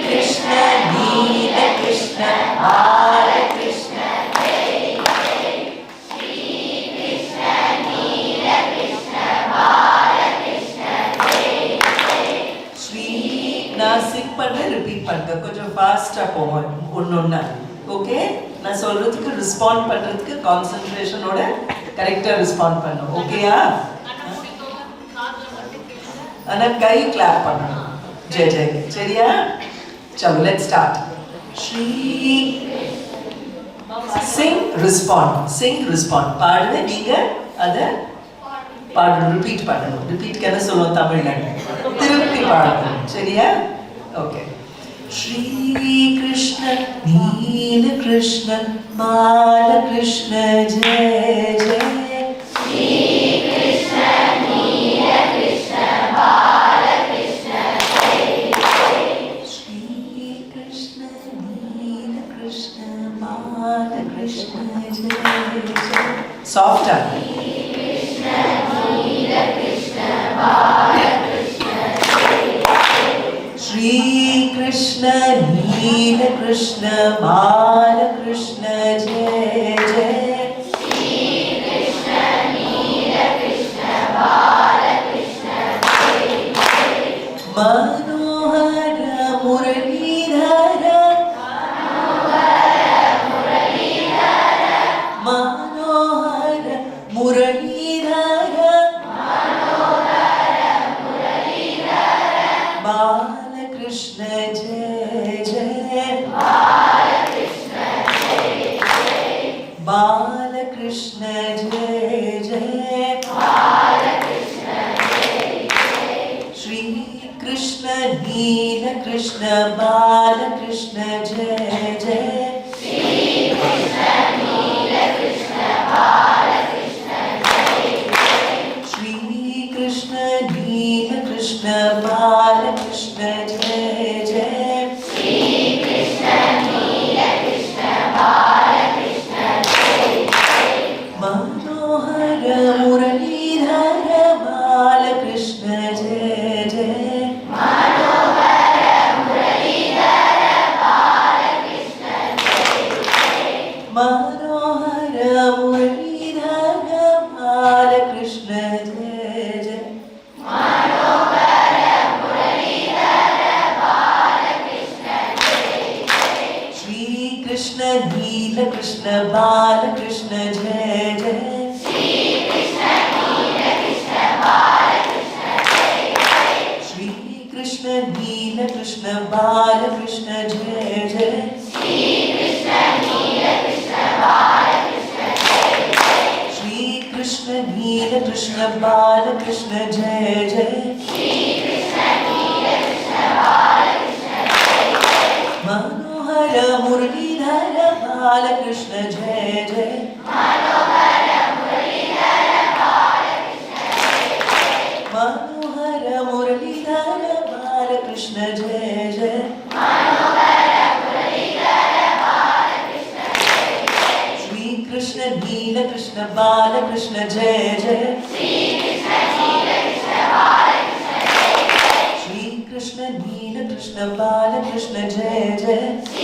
கிருஷ்ண நீல கிருஷ்ண பால கிருஷ்ண ஜெய ஜெய ஸ்ரீ கிருஷ்ண நீல கிருஷ்ண பால கிருஷ்ண ஜெய ஜெய ஸ்ரீ. நான் சிங் பண்றேன், ரிப்பீட் பண்ணுங்க. கொஞ்சம் ஃபாஸ்டா போவோம் ஒன்னொன்னா. ஓகே, நான் சொல்றதுக்கு ரெஸ்பாண்ட் பண்றதுக்கு கான்சென்ட்ரேஷனோட கரெக்டா ரெஸ்பாண்ட் பண்ணும். ஓகேயா? ஆனா கை கிளாப் பண்ணணும். ஜெய ஜெய. சரியா? चलो let's start. Shri sing respond பாடுங்க. நீங்க அத பாடணும், ரிப்பீட் பண்ணணும். ரிப்பீட் என்ன சொல்லுவோம் தமிழ்ல? திருப்பி பாடணும். சரியா? Okay. Shri Krishna Neela Krishna Bala Krishna Jai Jai. Shri Krishna Neela Krishna Bala Krishna Jai Jai. Shri Krishna Neela Krishna Bala Krishna Jai Jai. Softer. Shri Krishna Neela Krishna Bala Krishna Jai Jai. Shri Krishna Neela Krishna Bala Krishna Jai Jai. Shri Krishna Neela Krishna Bala Krishna Jai Jai. Manohara Muralidhara Manohara Muralidhara Bala Krishna Jai Jai. Bala Krishna Jai Jai. Bala Krishna Jai Jai. Bala Krishna Jai Jai. Shri Krishna Neela Krishna Bala Krishna Jai Jai. Shri Krishna Neela Krishna Bala Krishna Jai Jai. Shri Krishna Neela Krishna Bala Krishna Jai Jai. Shri Krishna Neela Krishna Bala Krishna Jai Jai. Manohara Muralidhara Bala Krishna Jai Jai. Manohara Muralidhara Bala Krishna Jai Jai. Manohara Muralidhara Bala Krishna Jai Jai. Manohara Muralidhara Bala Krishna Jai Jai. Shri Krishna Neela Krishna Bala Krishna Jai Jai. Shri Krishna Neela Krishna Bala Krishna Jai Jai. Shri Krishna Neela Krishna Bala Krishna Jai Jai. Shri Krishna Neela Krishna Bala Krishna Jai Jai. Shri Krishna Neela Krishna Bala Krishna Jai Jai. Shri Krishna Neela Krishna Bala Krishna Jai Jai. Manohara Muralidhara Bala Krishna Jai Jai. Manohara Muralidhara Bala Krishna Jai Jai. Manohara Muralidhara Bala Krishna Jai Jai. Manohara Muralidhara Bala Krishna Jai Jai. Shri Krishna Neela Krishna Bala Krishna Jai Jai. Shri Krishna Neela Krishna Bala Krishna Jai Jai. Shri Krishna Neela Krishna Bala Krishna Jai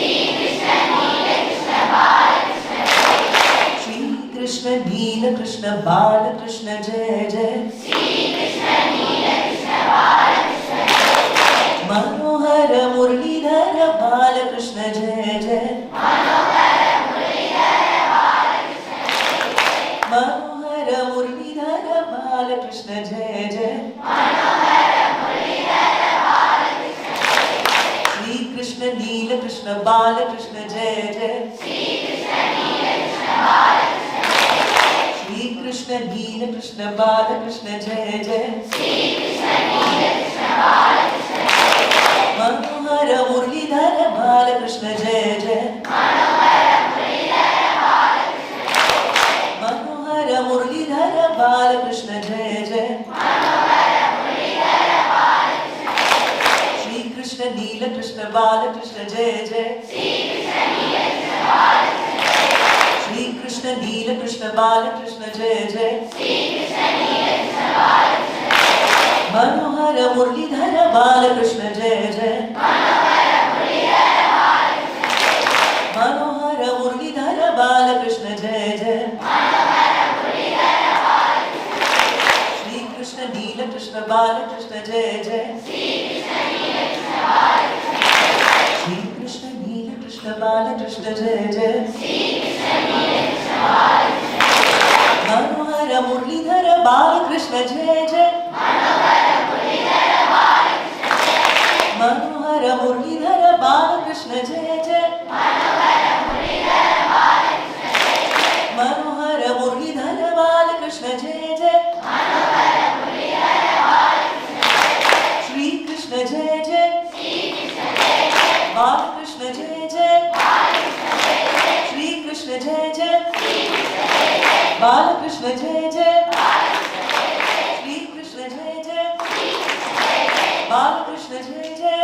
Jai. Shri Krishna Neela Krishna Bala Krishna Jai Jai. Shri Krishna Neela Krishna Bala Krishna Jai Jai. Shri Krishna Neela Krishna Bala Krishna Jai Jai. Manohara Muralidhara Bala Krishna Jai Jai. Manohara Muralidhara Bala Krishna Jai Jai. Manohara Muralidhara Bala Krishna Jai Jai. Manohara Muralidhara Bala Krishna Jai Jai. Shri Krishna Neela Krishna Bala Krishna Jai Jai. Shri Krishna Neela Krishna Bala Krishna Jai Jai. Shri Krishna Neela Krishna Bala Krishna Jai Jai. Shri Krishna Neela Krishna Bala Krishna Jai Jai. Manohara Muralidhara Bala Krishna Jai Jai. Manohara Muralidhara Bala Krishna Jai Jai. Manohara Muralidhara Bala Krishna Jai Jai. Manohara Muralidhara Bala Krishna Jai Jai. Shri Krishna Neela Krishna Bala Krishna Jai Jai. Shri Krishna Neela Krishna Bala Krishna Jai Jai. Shri Krishna Neela Krishna Bala Krishna Jai Jai. Shri Krishna Neela Krishna Bala Krishna Jai Jai. Manohara Muralidhara Bala Krishna Jai Jai. Manohara Muralidhara Bala Krishna Jai Jai. Manohara Muralidhara Bala Krishna Jai Jai. Manohara Muralidhara Bala Krishna Jai Jai. Shri Krishna Neela Krishna Bala Krishna Jai Jai. Shri Krishna Neela Krishna Bala Krishna Jai Jai. Shri Krishna Neela Krishna Bala Krishna Jai Jai. Shri Krishna Neela Krishna Bala Krishna Jai Jai. Manohara Muralidhara Bala Krishna Jai Jai. Manohara Muralidhara Bala Krishna Jai Jai. Manohara Muralidhara Bala Krishna Jai Jai. Manohara Muralidhara Bala Krishna Jai Jai. Manohara Muralidhara Bala Krishna Jai Jai. Manohara Muralidhara Bala Krishna Jai Jai. Shri Krishna Jai Jai. Shri Krishna Jai Jai. Balkrishna जय जय श्री कृष्ण जय जय बालकृष्ण जय जय श्री कृष्ण जय जय बालकृष्ण जय जय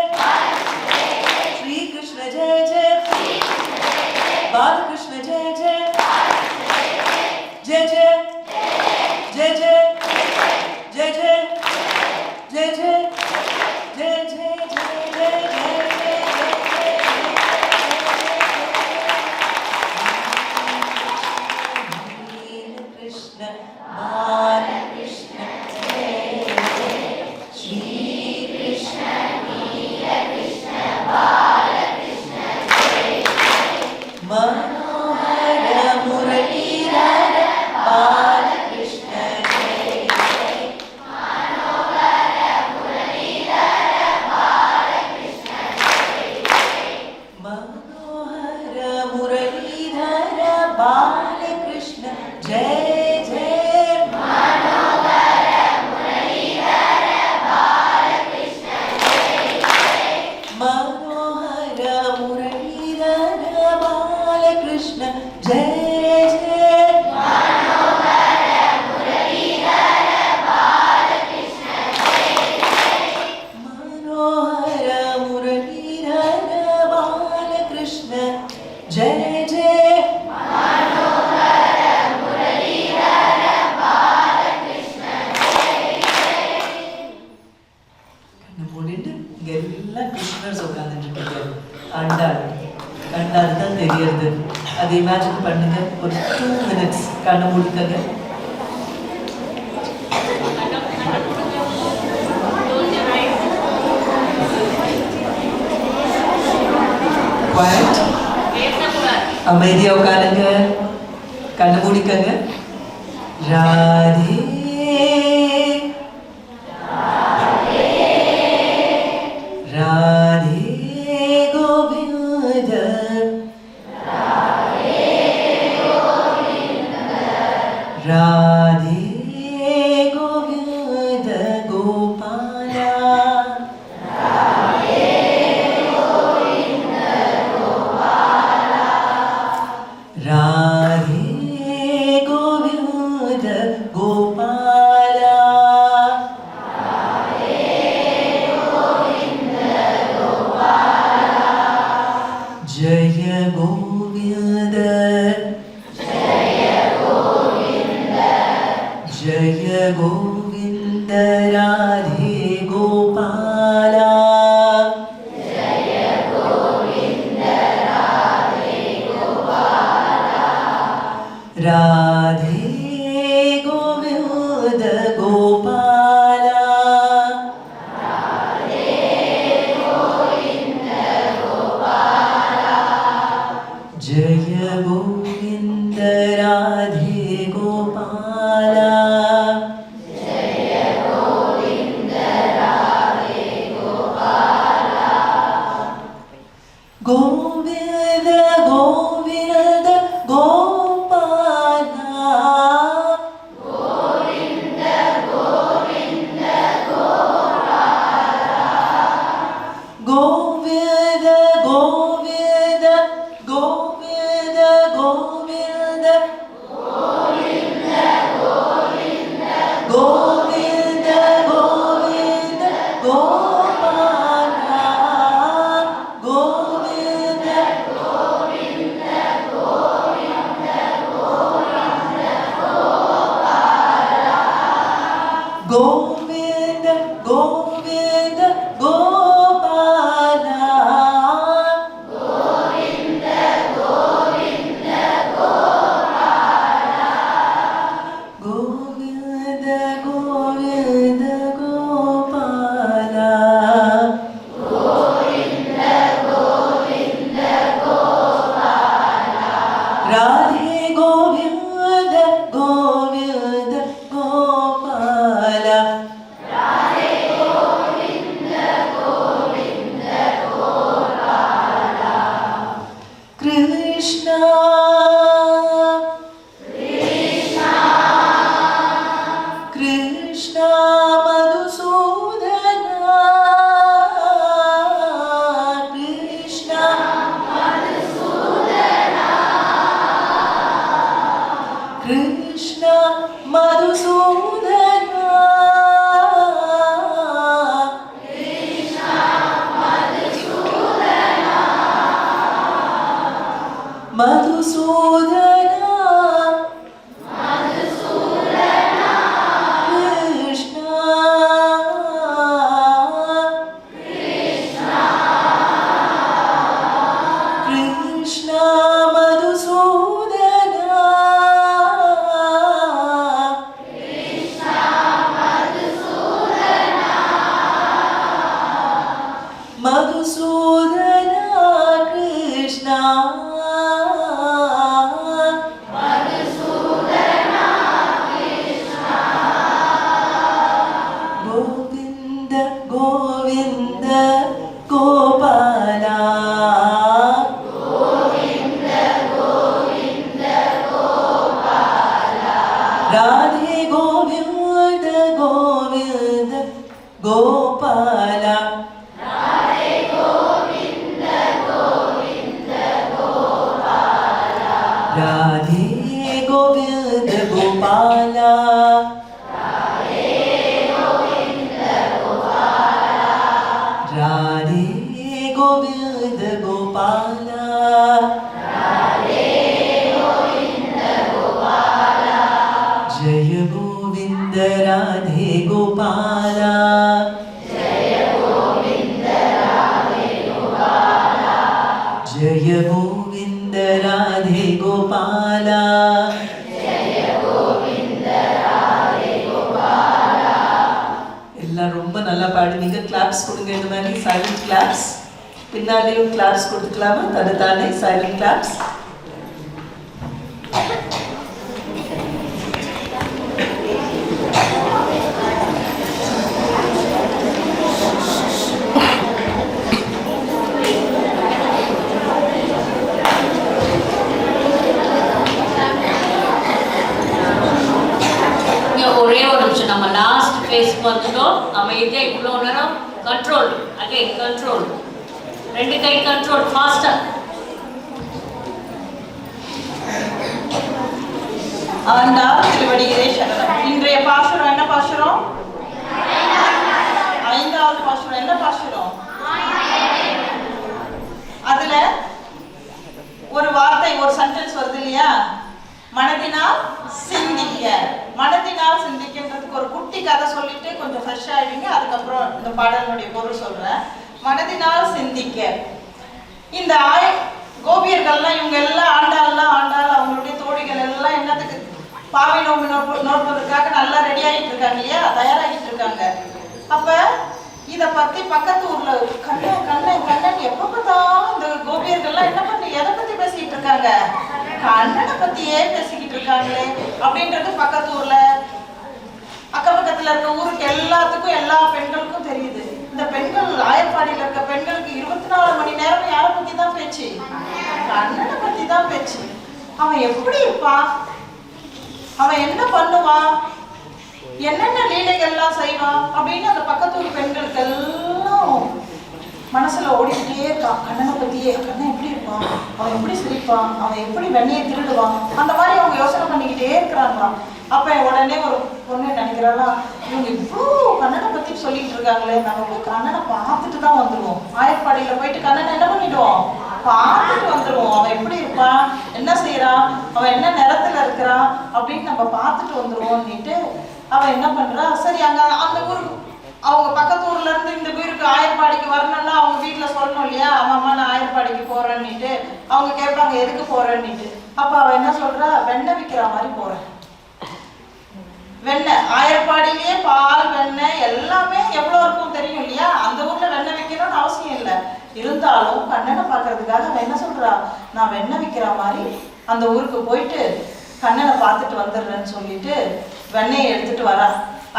श्री कृष्ण जय जय बालकृष्ण जय जय जय जय जय जय जय जय जय जय जय जय कृष्ण बालकृष्ण श्री कृष्ण मनोहर मुरलीधर बालकृष्ण मनोहर मुरलीधर बालकृष्ण जय जय मनोहर मुरलीधर बालकृष्ण जय जय मनोहर मुरलीधर बालकृष्ण जय जय கண்ணை மூடிட்டு இங்க எல்லாம் கிருஷ்ணர்ஸ் உட்காந்துட்டு இருக்காரு. ஆண்டாள் கண்டால் தான் தெரியறது. அதை இமேஜின் பண்ணுங்க. ஒரு 2 minutes கண்ணை மூடிக்கங்க. Quiet. அமைதியா உட்காருங்க. கண்ணை மூடிக்கங்க. ராதே राधे गोविंद राधे गोविंद गोपाला राधे गोविंद गोपाला जय गोविंद जय गोविंद राधे गोपाला राधे गोविंद गोपाला जय गोविंद राधे गोपाला गोविंद गोविंद गोपाला गोविंद गोविंद गोविंद गोविंद गोविंद गोविंद गोपाला गोविंद गोविंद गोविंद गोपाला மதுசூதனா கிருஷ்ணா கிருஷ்ணா மதுசூதனா மதுசூதனா கிருஷ்ணா கோவிந்த கோவிந்த கோபாலா ராதே கோவிந்த கோவிந்த கோபாலா ராதே கோவிந்த கோபாலா ராதே கோவிந்த கோபாலா ஜய கோவிந்த ராதே கோபாலா ஜய கோவிந்த ராதே கோபாலா எல்லாம் ரொம்ப நல்லா பாடுனீங்க. கிளாப்ஸ் கொடுங்க. இந்த மாதிரி சைலண்ட் கிளாப்ஸ். பின்னாலேயும் கிளாப்ஸ் கொடுத்துக்கலாமா? தன்னைத்தானே சைலண்ட் கிளாப்ஸ். ஒரே ஒரு நிமிஷம், நம்ம லாஸ்ட் ஃபேஸ்க்கு வந்துட்டோம். அமைதியாக இவ்வளோ நேரம் கண்ட்ரோல், அகைன் கண்ட்ரோல், ரெண்டு கை கண்ட்ரோல், ஃபாஸ்டர். ஆண்டாள் திருவடிகளே சரணம். இன்றைய பாசுரம் என்ன பாசுரம்? 5வது பாசுரம். என்ன பாசுரம்? அதுல ஒரு வார்த்தை, ஒரு சென்டென்ஸ் வருது இல்லையா? மனதினால் சிந்திக்க. மனதினால் சிந்திக்கின்றதுக்கு ஒரு குட்டி கதை சொல்லிட்டு கொஞ்சம் ஃப்ரெஷ் ஆயிடுங்க. அதுக்கப்புறம் இந்த பாடலினுடைய பொருள் சொல்றேன். மனதினால் சிந்திக்க. இந்த கோபியர்கள்லாம், இவங்க எல்லாம் ஆண்டாள் அவங்களுடைய தோழிகள் எல்லாம் என்னத்துக்கு பாவை நோம்பு நோற்பதற்காக நல்லா ரெடி ஆகிட்டு இருக்காங்க இல்லையா? தயாராகிட்டு இருக்காங்க. அப்ப இத பத்தி பக்கத்து ஊர்ல கண்ணன் எப்ப பார்த்தாலும் இந்த கோபியர்கள்லாம் என்ன பண்ணி எதை பத்தி பேசிட்டு இருக்காங்க? கண்ணனை பத்தியே பேசிக்கிட்டு இருக்காங்களே அப்படின்றது பக்கத்து ஊர்ல, அக்கம் பக்கத்துல இருக்க ஊருக்கு எல்லாத்துக்கும், எல்லா பெண்களுக்கும் தெரியுது. இந்த பெண்கள், ஆயப்பாடியில இருக்க பெண்களுக்கு 24 மணி நேரம் யாரை பத்தி தான் பேச்சு? கண்ணனை பத்தி தான் பேச்சு. அவன் எப்படி இருப்பான்? அவன் என்ன பண்ணுவான்? என்னென்ன லீலைகள்லாம் செய்வான் அப்படின்னு அந்த பக்கத்தூர் பெண்களுக்கு எல்லாம் மனசுல ஓடிக்கிட்டே இருக்கான். கண்ணனை பத்தியே, கண்ணன் எப்படி இருப்பான், அவன் எப்படி சிரிப்பான், அவன் எப்படி வெண்ணையை திருடுவான், அந்த மாதிரி அவங்க யோசனை பண்ணிக்கிட்டே இருக்கிறாங்களாம். அப்ப உடனே ஒரு பொண்ணு நினைக்கிறாளா, இவங்க இவ்வளோ கண்ணனை பத்தி சொல்லிட்டு இருக்காங்களே, நம்ம போய் கண்ணனை பார்த்துட்டு தான் வந்துடுவோம். ஆயப்பாடியில போயிட்டு கண்ணனை என்ன பண்ணிடுவோம்? பார்த்துட்டு வந்துடுவோம். அவன் எப்படி இருப்பான், என்ன செய்யறான், அவன் என்ன நிறத்துல இருக்கிறான் அப்படின்னு நம்ம பார்த்துட்டு வந்துடுவோம்னுட்டு அவன் என்ன பண்றா, சரி அந்த ஊருக்கு, அவங்க பக்கத்து ஊர்ல இருந்து இந்த ஊருக்கு ஆயர்பாடிக்கு வரணும்னா அவங்க வீட்டுல சொல்லணும் இல்லையா? அம்மா நான் ஆயர்பாடிக்கு போறேன்னுட்டு அவங்க கேட்பாங்க, எதுக்கு போறேன்னுட்டு. அப்ப அவ என்ன சொல்றா, வெண்ணெய் விற்கிற மாதிரி போறேன். வெண்ணெய் ஆயர்பாடியிலேயே பால், வெண்ணெய் எல்லாமே எவ்வளவு இருக்கும் தெரியும் இல்லையா? அந்த ஊர்ல வெண்ணெய் விற்கணும்னு அவசியம் இல்லை. இருந்தாலும் கண்ணனை பாக்குறதுக்காக அவன் என்ன சொல்றா, நான் வெண்ணெய் விற்கிற மாதிரி அந்த ஊருக்கு போயிட்டு கண்ணனை பார்த்துட்டு வந்துடுறேன்னு சொல்லிட்டு வெண்ணெயை எடுத்துட்டு வரா.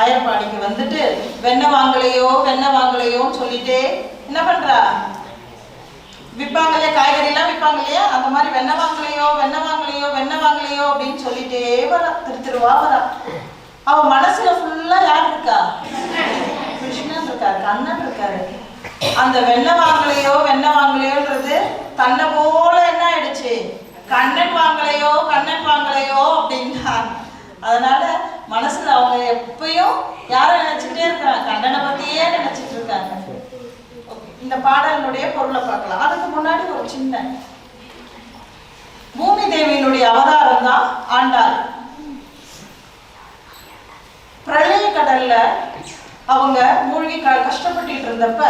ஆயர்பாடிக்கு வந்துட்டு வெண்ணெய் வாங்கலையோன்னு சொல்லிட்டு என்ன பண்றா, விற்பாங்க இல்லையா, காய்கறி எல்லாம் விற்பாங்க இல்லையா, அந்த மாதிரி வெண்ணெய் வாங்கலையோ அப்படின்னு சொல்லிட்டே வரா. திருவா வரா. அவ மனசுல ஃபுல்லா யார் இருக்கா? கிருஷ்ணன் இருக்காரு, கண்ணன் இருக்காரு. அந்த வெண்ணெய் வாங்கலையோன்றது தன்னை போல என்ன ஆயிடுச்சு, கண்ணன் வாங்கலையோ அப்படின்னா. அதனால மனசுல அவங்க எப்பயும் யார நினைச்சுக்கிட்டே இருக்காங்க, கண்ணனை பத்தியே நினைச்சிட்டு இருக்காங்க. இந்த பாடலினுடைய பொருளை பார்க்கலாம். அதுக்கு முன்னாடி ஒரு சின்ன பூமி தேவியினுடைய அவதாரம் தான் ஆண்டாள். பிரளய கடல்ல அவங்க மூழ்கி கஷ்டப்பட்டு இருந்தப்ப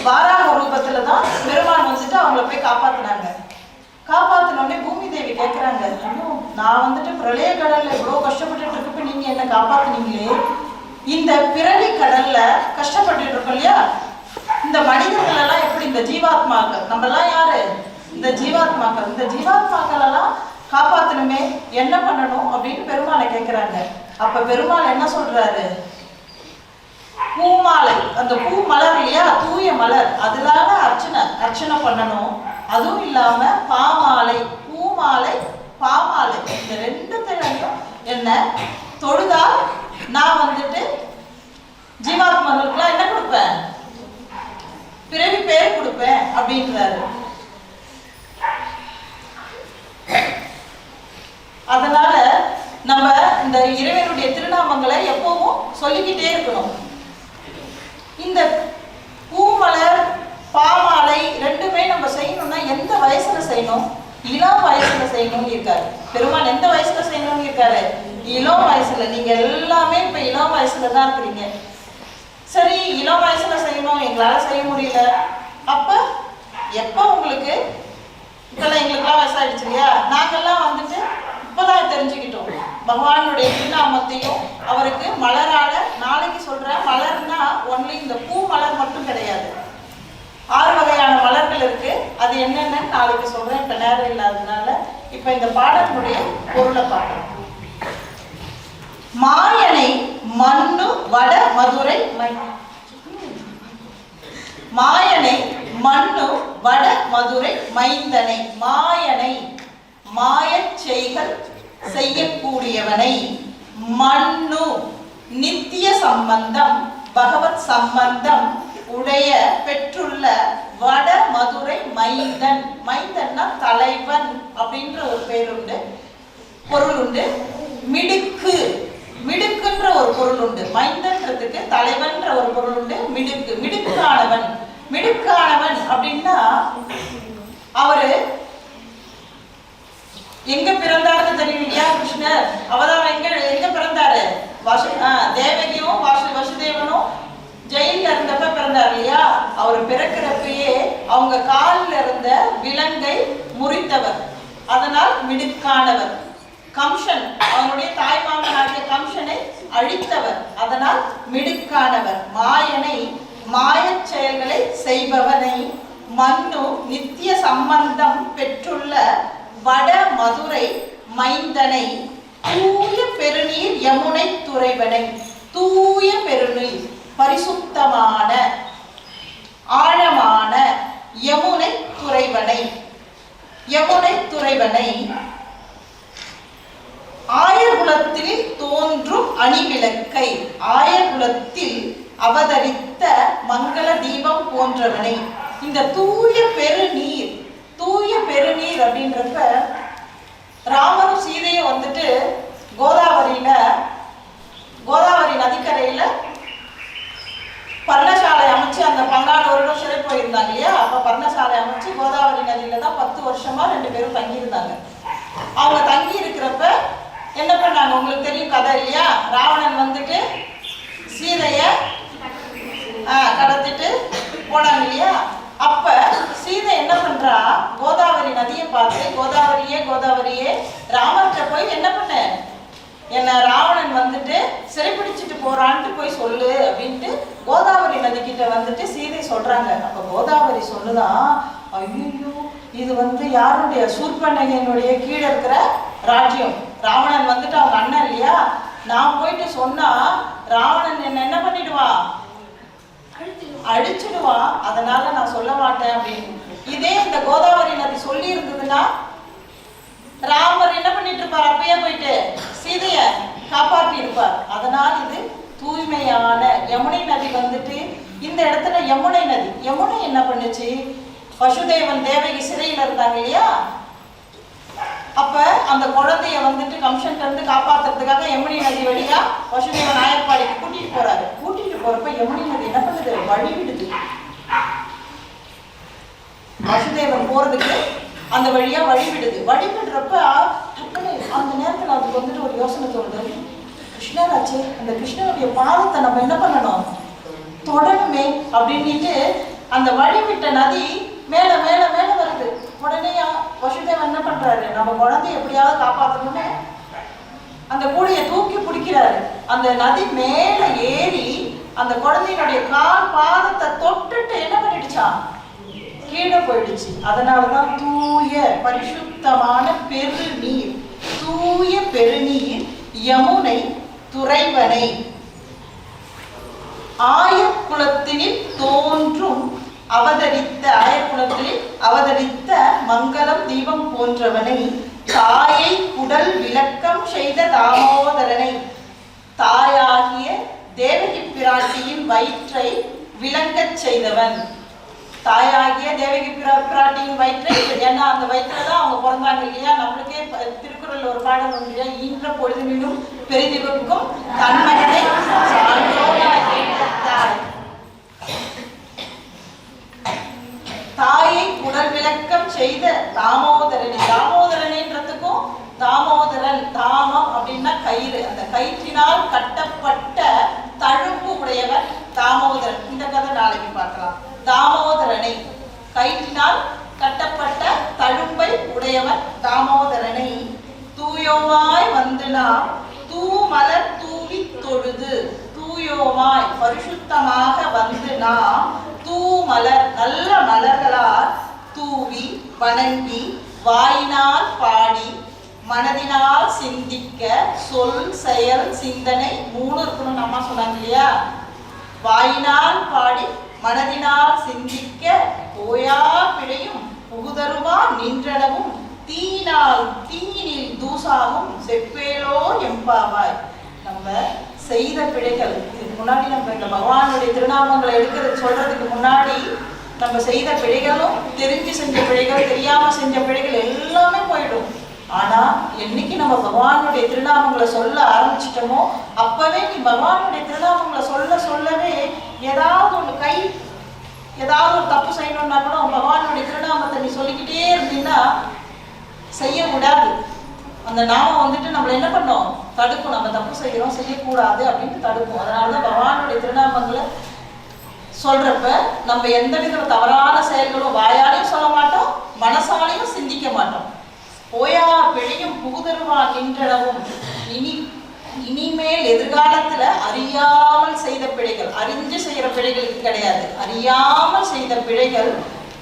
வாராக ரூபத்துல தான் பெருமான் வந்துட்டு அவங்கள போய் காப்பாத்தினாங்க. காப்பாத்தினோடனே பூமி தேவி கேட்கிறாங்க, நான் வந்துட்டு பிரளய கடல்ல இவ்வளவு கஷ்டப்பட்டு இருக்கப்ப நீங்க என்ன காப்பாத்தினீங்களே, இந்த பிறவி கடல்ல கஷ்டப்பட்டு இருக்கோம் இல்லையா, இந்த மனிதர்கள் எல்லாம் எப்படி, இந்த ஜீவாத்மாக்கள், நம்ம எல்லாம் யாரு, இந்த ஜீவாத்மாக்கள், இந்த ஜீவாத்மாக்கள் எல்லாம் காப்பாத்தணுமே, என்ன பண்ணணும் அப்படின்னு பெருமாளை கேட்கிறாங்க. அப்ப பெருமாள் என்ன சொல்றாரு, பூமாலை, அந்த பூ மலர் இல்லையா, தூய மலர், அதனால அர்ச்சனை பண்ணணும். அதுவும் இல்லாம பாமாலை, பூமாலை பாமாலை, இந்த ரெண்டுத்தையும் என்ன தொழுதா நான் வந்துட்டு ஜீவாத்மாக்களுக்குலாம் என்ன கொடுப்பேன், பிறவி பேர் கொடுப்பேன் அப்படின்றாரு. அதனால நம்ம இந்த இறைவனுடைய திருநாமங்களை எப்பவும் சொல்லிக்கிட்டே இருக்கணும். இந்த பூமலர் பாமாலை ரெண்டுமே நம்ம செய்யணும்னா எந்த வயசுல செய்யணும், இளம் வயசுல செய்யணும்னு இருக்காரு பெருமான். எந்த வயசுல செய்யணும்னு இருக்காரு, இளம் வயசுல. நீங்க எல்லாமே இப்ப இளம் வயசுல தான் இருக்கிறீங்க. சரி, இளம் வயசுல செய்யணும், எங்களால செய்ய முடியல, அப்ப எப்ப உங்களுக்கு, இப்பெல்லாம் எங்களுக்கெல்லாம் வயசாயிடுச்சு இல்லையா, நாங்கெல்லாம் வந்துட்டு இப்பதான் தெரிஞ்சுக்கிட்டோம் பகவானுடைய திருநாமத்தையும். அவருக்கு மலரால, நாளைக்கு சொல்ற மலர்னா ஒன்லி இந்த பூ மலர் மட்டும் கிடையாது, 6 வகையான மலர்கள் இருக்கு. அது என்னென்னு நாளைக்கு சொல்றேன், இப்ப நேரம் இல்லாததுனால. இப்ப இந்த பாடலுடைய பொருளை பார்க்கலாம். மாயனை மண்ணு வட மதுரை மாயனை மண்ணு வட மதுரை மைந்தனை, மாயனை மாயச் செய்கள் செய்யக்கூடியவனை, மண்ணு நித்திய சம்பந்தம் பகவத் சம்பந்தம் உடைய பெற்றுள்ள வட மதுரை மைந்தன், மைந்தன்னா தலைவன் அப்படின்ற ஒரு பேர் உண்டு, பொருள் உண்டு. மிடுக்கு, மிடுக்குன்ற ஒரு பொருள் உண்டு. மைந்தன்றதுக்கு தலைவன்ற ஒரு பொருள் உண்டு. மிடுக்கு, மிடுக்கானவன். மிடுக்கானவன் அப்படின்னா அவரு எங்க பிறந்தாருன்னு தெரியும் இல்லையா, கிருஷ்ணர் அவதாரம் எங்க பிறந்தாரு, தேவகியும் வசுதேவனும் ஜெயில இருந்தப்ப பிறந்தார் இல்லையா. அவர் பிறக்கிறப்பயே அவங்க காலில் இருந்த விலங்கை முறித்தவர், அதனால் மிடுக்கானவர். கம்சன், அவனுடைய தாய் மாமனாகிய கம்சனை அழித்தவர், அதனால் மிடுக்கானவர். மாயனை மாயச் செயல்களை செய்பவனை, மண்ணு நித்திய சம்பந்தம் பெற்றுள்ள வட மதுரை மைந்தனை, தூய பெருநீர் யமுனை துறைவனை, தூய பெருநீர் பரிசுத்தமான ஆழமான யமுனை துறைவனை, யமுனை துறைவனை, ஆயர்குலத்தில் தோன்றும் அணிவிளக்கை, ஆயர்குலத்தில் அவதரித்த மங்கள தீபம் போன்றவனை. இந்த தூய பெருநீர், தூய பெருநீர் அப்படின்றப்ப ராமரும் சீதையும் வந்துட்டு கோதாவரி நதிக்கரையில பர்ணசாலை அமைச்சு அந்த 14 வருடம் சிறை போயிருந்தாங்க இல்லையா. அப்ப பர்ணசாலை அமைச்சு கோதாவரி நதியில தான் 10 வருஷமா 2 பேரும் தங்கி இருந்தாங்க. அவங்க தங்கி இருக்கிறப்ப என்ன பண்ணாங்க, உங்களுக்கு தெரியும் கதை இல்லையா. ராவணன் வந்துட்டு சீதைய கடத்திட்டு போனாங்க இல்லையா. அப்ப சீதை என்ன பண்றா, கோதாவரி நதியை பார்த்து கோதாவரியே ராமர்கிட்ட போய் என்ன பண்ண, என்ன ராவணன் வந்துட்டு சிறைப்பிடிச்சிட்டு போறான்ட்டு போய் சொல்லு அப்படின்ட்டு கோதாவரி நதிக்கிட்ட வந்துட்டு சீதை சொல்றாங்க. அப்ப கோதாவரி சொல்லுதான், ஐயோ இது வந்து யாருடைய, சூர்பனகனுடைய கீழே இருக்கிற ராஜ்யம். ராவணன் வந்துட்டு அவங்க அண்ணன் இல்லையா. நான் போயிட்டு சொன்னா ராவணன் என்ன பண்ணிடுவான், அழிச்சிடுவான், அதனால நான் சொல்ல மாட்டேன் அப்படின்னு. இதே இந்த கோதாவரி நதி சொல்லி இருந்ததுன்னா ராமர் என்ன பண்ணிட்டு இருப்பார், அப்பயே போயிட்டு சீதைய காப்பாற்றி இருப்பார். அதனால் இது தூய்மையான யமுனை நதி வந்துட்டு இந்த இடத்துல யமுனை நதி. யமுனை என்ன பண்ணுச்சு, வசுதேவன் தேவகி சிறையில் இருந்தாங்க இல்லையா. அப்ப அந்த குழந்தைய வந்துட்டு கம்சன் இருந்து காப்பாத்துறதுக்காக யமுனை நதி வழியா வசுதேவன் ஆயர்பாடிக்கு கூட்டிட்டு போறாரு. கூட்டிட்டு போறப்ப யமுனை நதி என்ன பண்ணுது, வழி விடுது. வசுதேவன் போறதுக்கு அந்த வழியா வழிவிடுது. வழிவிடுறப்ப டக்குனு அந்த நேரத்துல அதுக்கு வந்துட்டு ஒரு யோசனை தோணுது, கிருஷ்ணராச்சே, அந்த கிருஷ்ணனுடைய பாதத்தை நம்ம என்ன பண்ணணும், தொடணுமே அப்படின்ட்டு அந்த வழிவிட்ட நதி மேல மேல மேல வருது. உடனே வசுதேவன் என்ன பண்றாரு, நம்ம குழந்தைய எப்படியாவது காப்பாற்றணும்னு அந்த கூடையை தூக்கி பிடிக்கிறாரு. அந்த நதி மேல ஏறி அந்த குழந்தையினுடைய கால் பாதத்தை தொட்டுட்டு என்ன பண்ணிடுச்சான், கீழே போயிடுச்சு. அதனாலதான் தூய பரிசுத்தமான பெருநீர், தூய பெருநீர் யமுனை துறைவனை ஆயக்குலத்தினில் தோன்றும் அவதரித்த, ஆயக்குலத்தில் அவதரித்த மங்களம் தீபம் போன்றவனை, தாயை குடல் விளக்கம் செய்த தாமோதரனை, தாயாகிய தேவகி பிராட்டியின் வயிற்றை விளங்கச் செய்தவன். தாயாகிய தேவகி பிராட்டியின் வயிற்றை, ஏன்னா அந்த வயிற்றுல தான் அவங்க பிறந்தாங்க இல்லையா. நம்மளுக்கே திருக்குறள் ஒரு பாடல் ஒன்று இல்லையா, ஈன்ற பொழுதினும் பெரிதிருக்கும் தன்மகனை தாயை குடல் விளக்கம் செய்த தாமோதரனை. தாமோதரனைன்றதுக்கும் தாமோதரன், தாமம் அப்படின்னா கயிறு, அந்த கயிற்றினால் கட்டப்பட்ட தழும்பு உடையவர் தாமோதரன். இந்த கதை நாளைக்கு பார்க்கலாம். தாமோதரனை, கயிற்றினால் கட்டப்பட்ட தழும்பை உடையவர் தாமோதரனை, தூயோமாய் வந்து நாம் தூமலர் தூவி தொழுது, தூயோமாய் பரிசுத்தமாக வந்து நாம் தூமலர் நல்ல மலர்களால் தூவி வணங்கி, வாயினால் பாடி மனதினால் சிந்திக்க, சொல் செயல் சிந்தனை 3 இருக்கணும்னு அம்மா சொன்னாங்க இல்லையா. வாயினால் பாடி மனதினால் சிந்திக்க, போயா பிழையும் புகுதருமா நின்றனவும், தீயினில் தூசாகும் செப்பேலோ எம்பாவாய். நம்ம செய்த பிழைகள், இதுக்கு முன்னாடி நம்ம இந்த பகவானுடைய திருநாமங்களை எடுக்கிறது சொல்றதுக்கு முன்னாடி நம்ம செய்த பிழைகளும், தெரிஞ்சு செஞ்ச பிழைகள், தெரியாம செஞ்ச பிழைகள் எல்லாமே போயிடும். ஆனா என்னைக்கு நம்ம பகவானுடைய திருநாமங்களை சொல்ல ஆரம்பிச்சிட்டோமோ அப்பவே நீ பகவானுடைய திருநாமங்களை சொல்லவே ஏதாவது ஒண்ணு ஏதாவது ஒரு தப்பு செய்யணும்னா கூட பகவானுடைய திருநாமத்தை நீ சொல்லிக்கிட்டே இருந்தீங்கன்னா செய்ய விடாது. அந்த நாமம் வந்துட்டு நம்மள என்ன பண்ணோம், தடுக்கும். நம்ம தப்பு செய்யறோம், செய்யக்கூடாது அப்படின்னு தடுக்கும். அதனாலதான் பகவானுடைய திருநாமங்களை சொல்றப்ப நம்ம எந்த வித தவறான செயல்களும் வாயாலையும் சொல்ல மாட்டோம், மனசாலையும் சிந்திக்க மாட்டோம். போயா பிழையும் புகுதருவா நின்றனவும், இனிமேல் எதிர்காலத்துல அறியாமல் செய்த பிழைகள், அறிஞ்சு செய்யற பிழைகளுக்கு கிடையாது, அறியாமல் செய்த பிழைகள்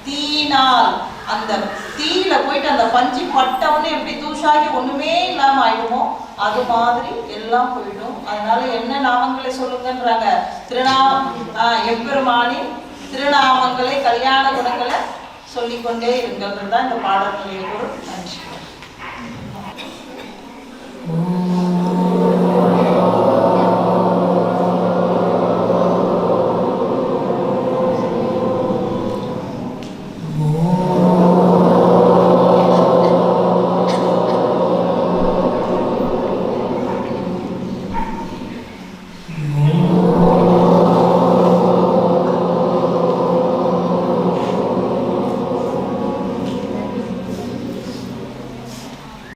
தீனால், அந்த தீயில போயிட்டு அந்த பஞ்சு பட்டவொன்னு எப்படி தூஷாகி ஒண்ணுமே இல்லாம ஆயிடுமோ அது மாதிரி எல்லாம் போயிடும். அதனால என்ன நாமங்களை சொல்லுங்கன்றாங்க, எம்பெருமானின் திருநாமங்களை, கல்யாண குணங்களை சொல்லிக்கொண்டே இருங்கன்றது தான் இந்த பாடலுடைய பொருள். நன்றி.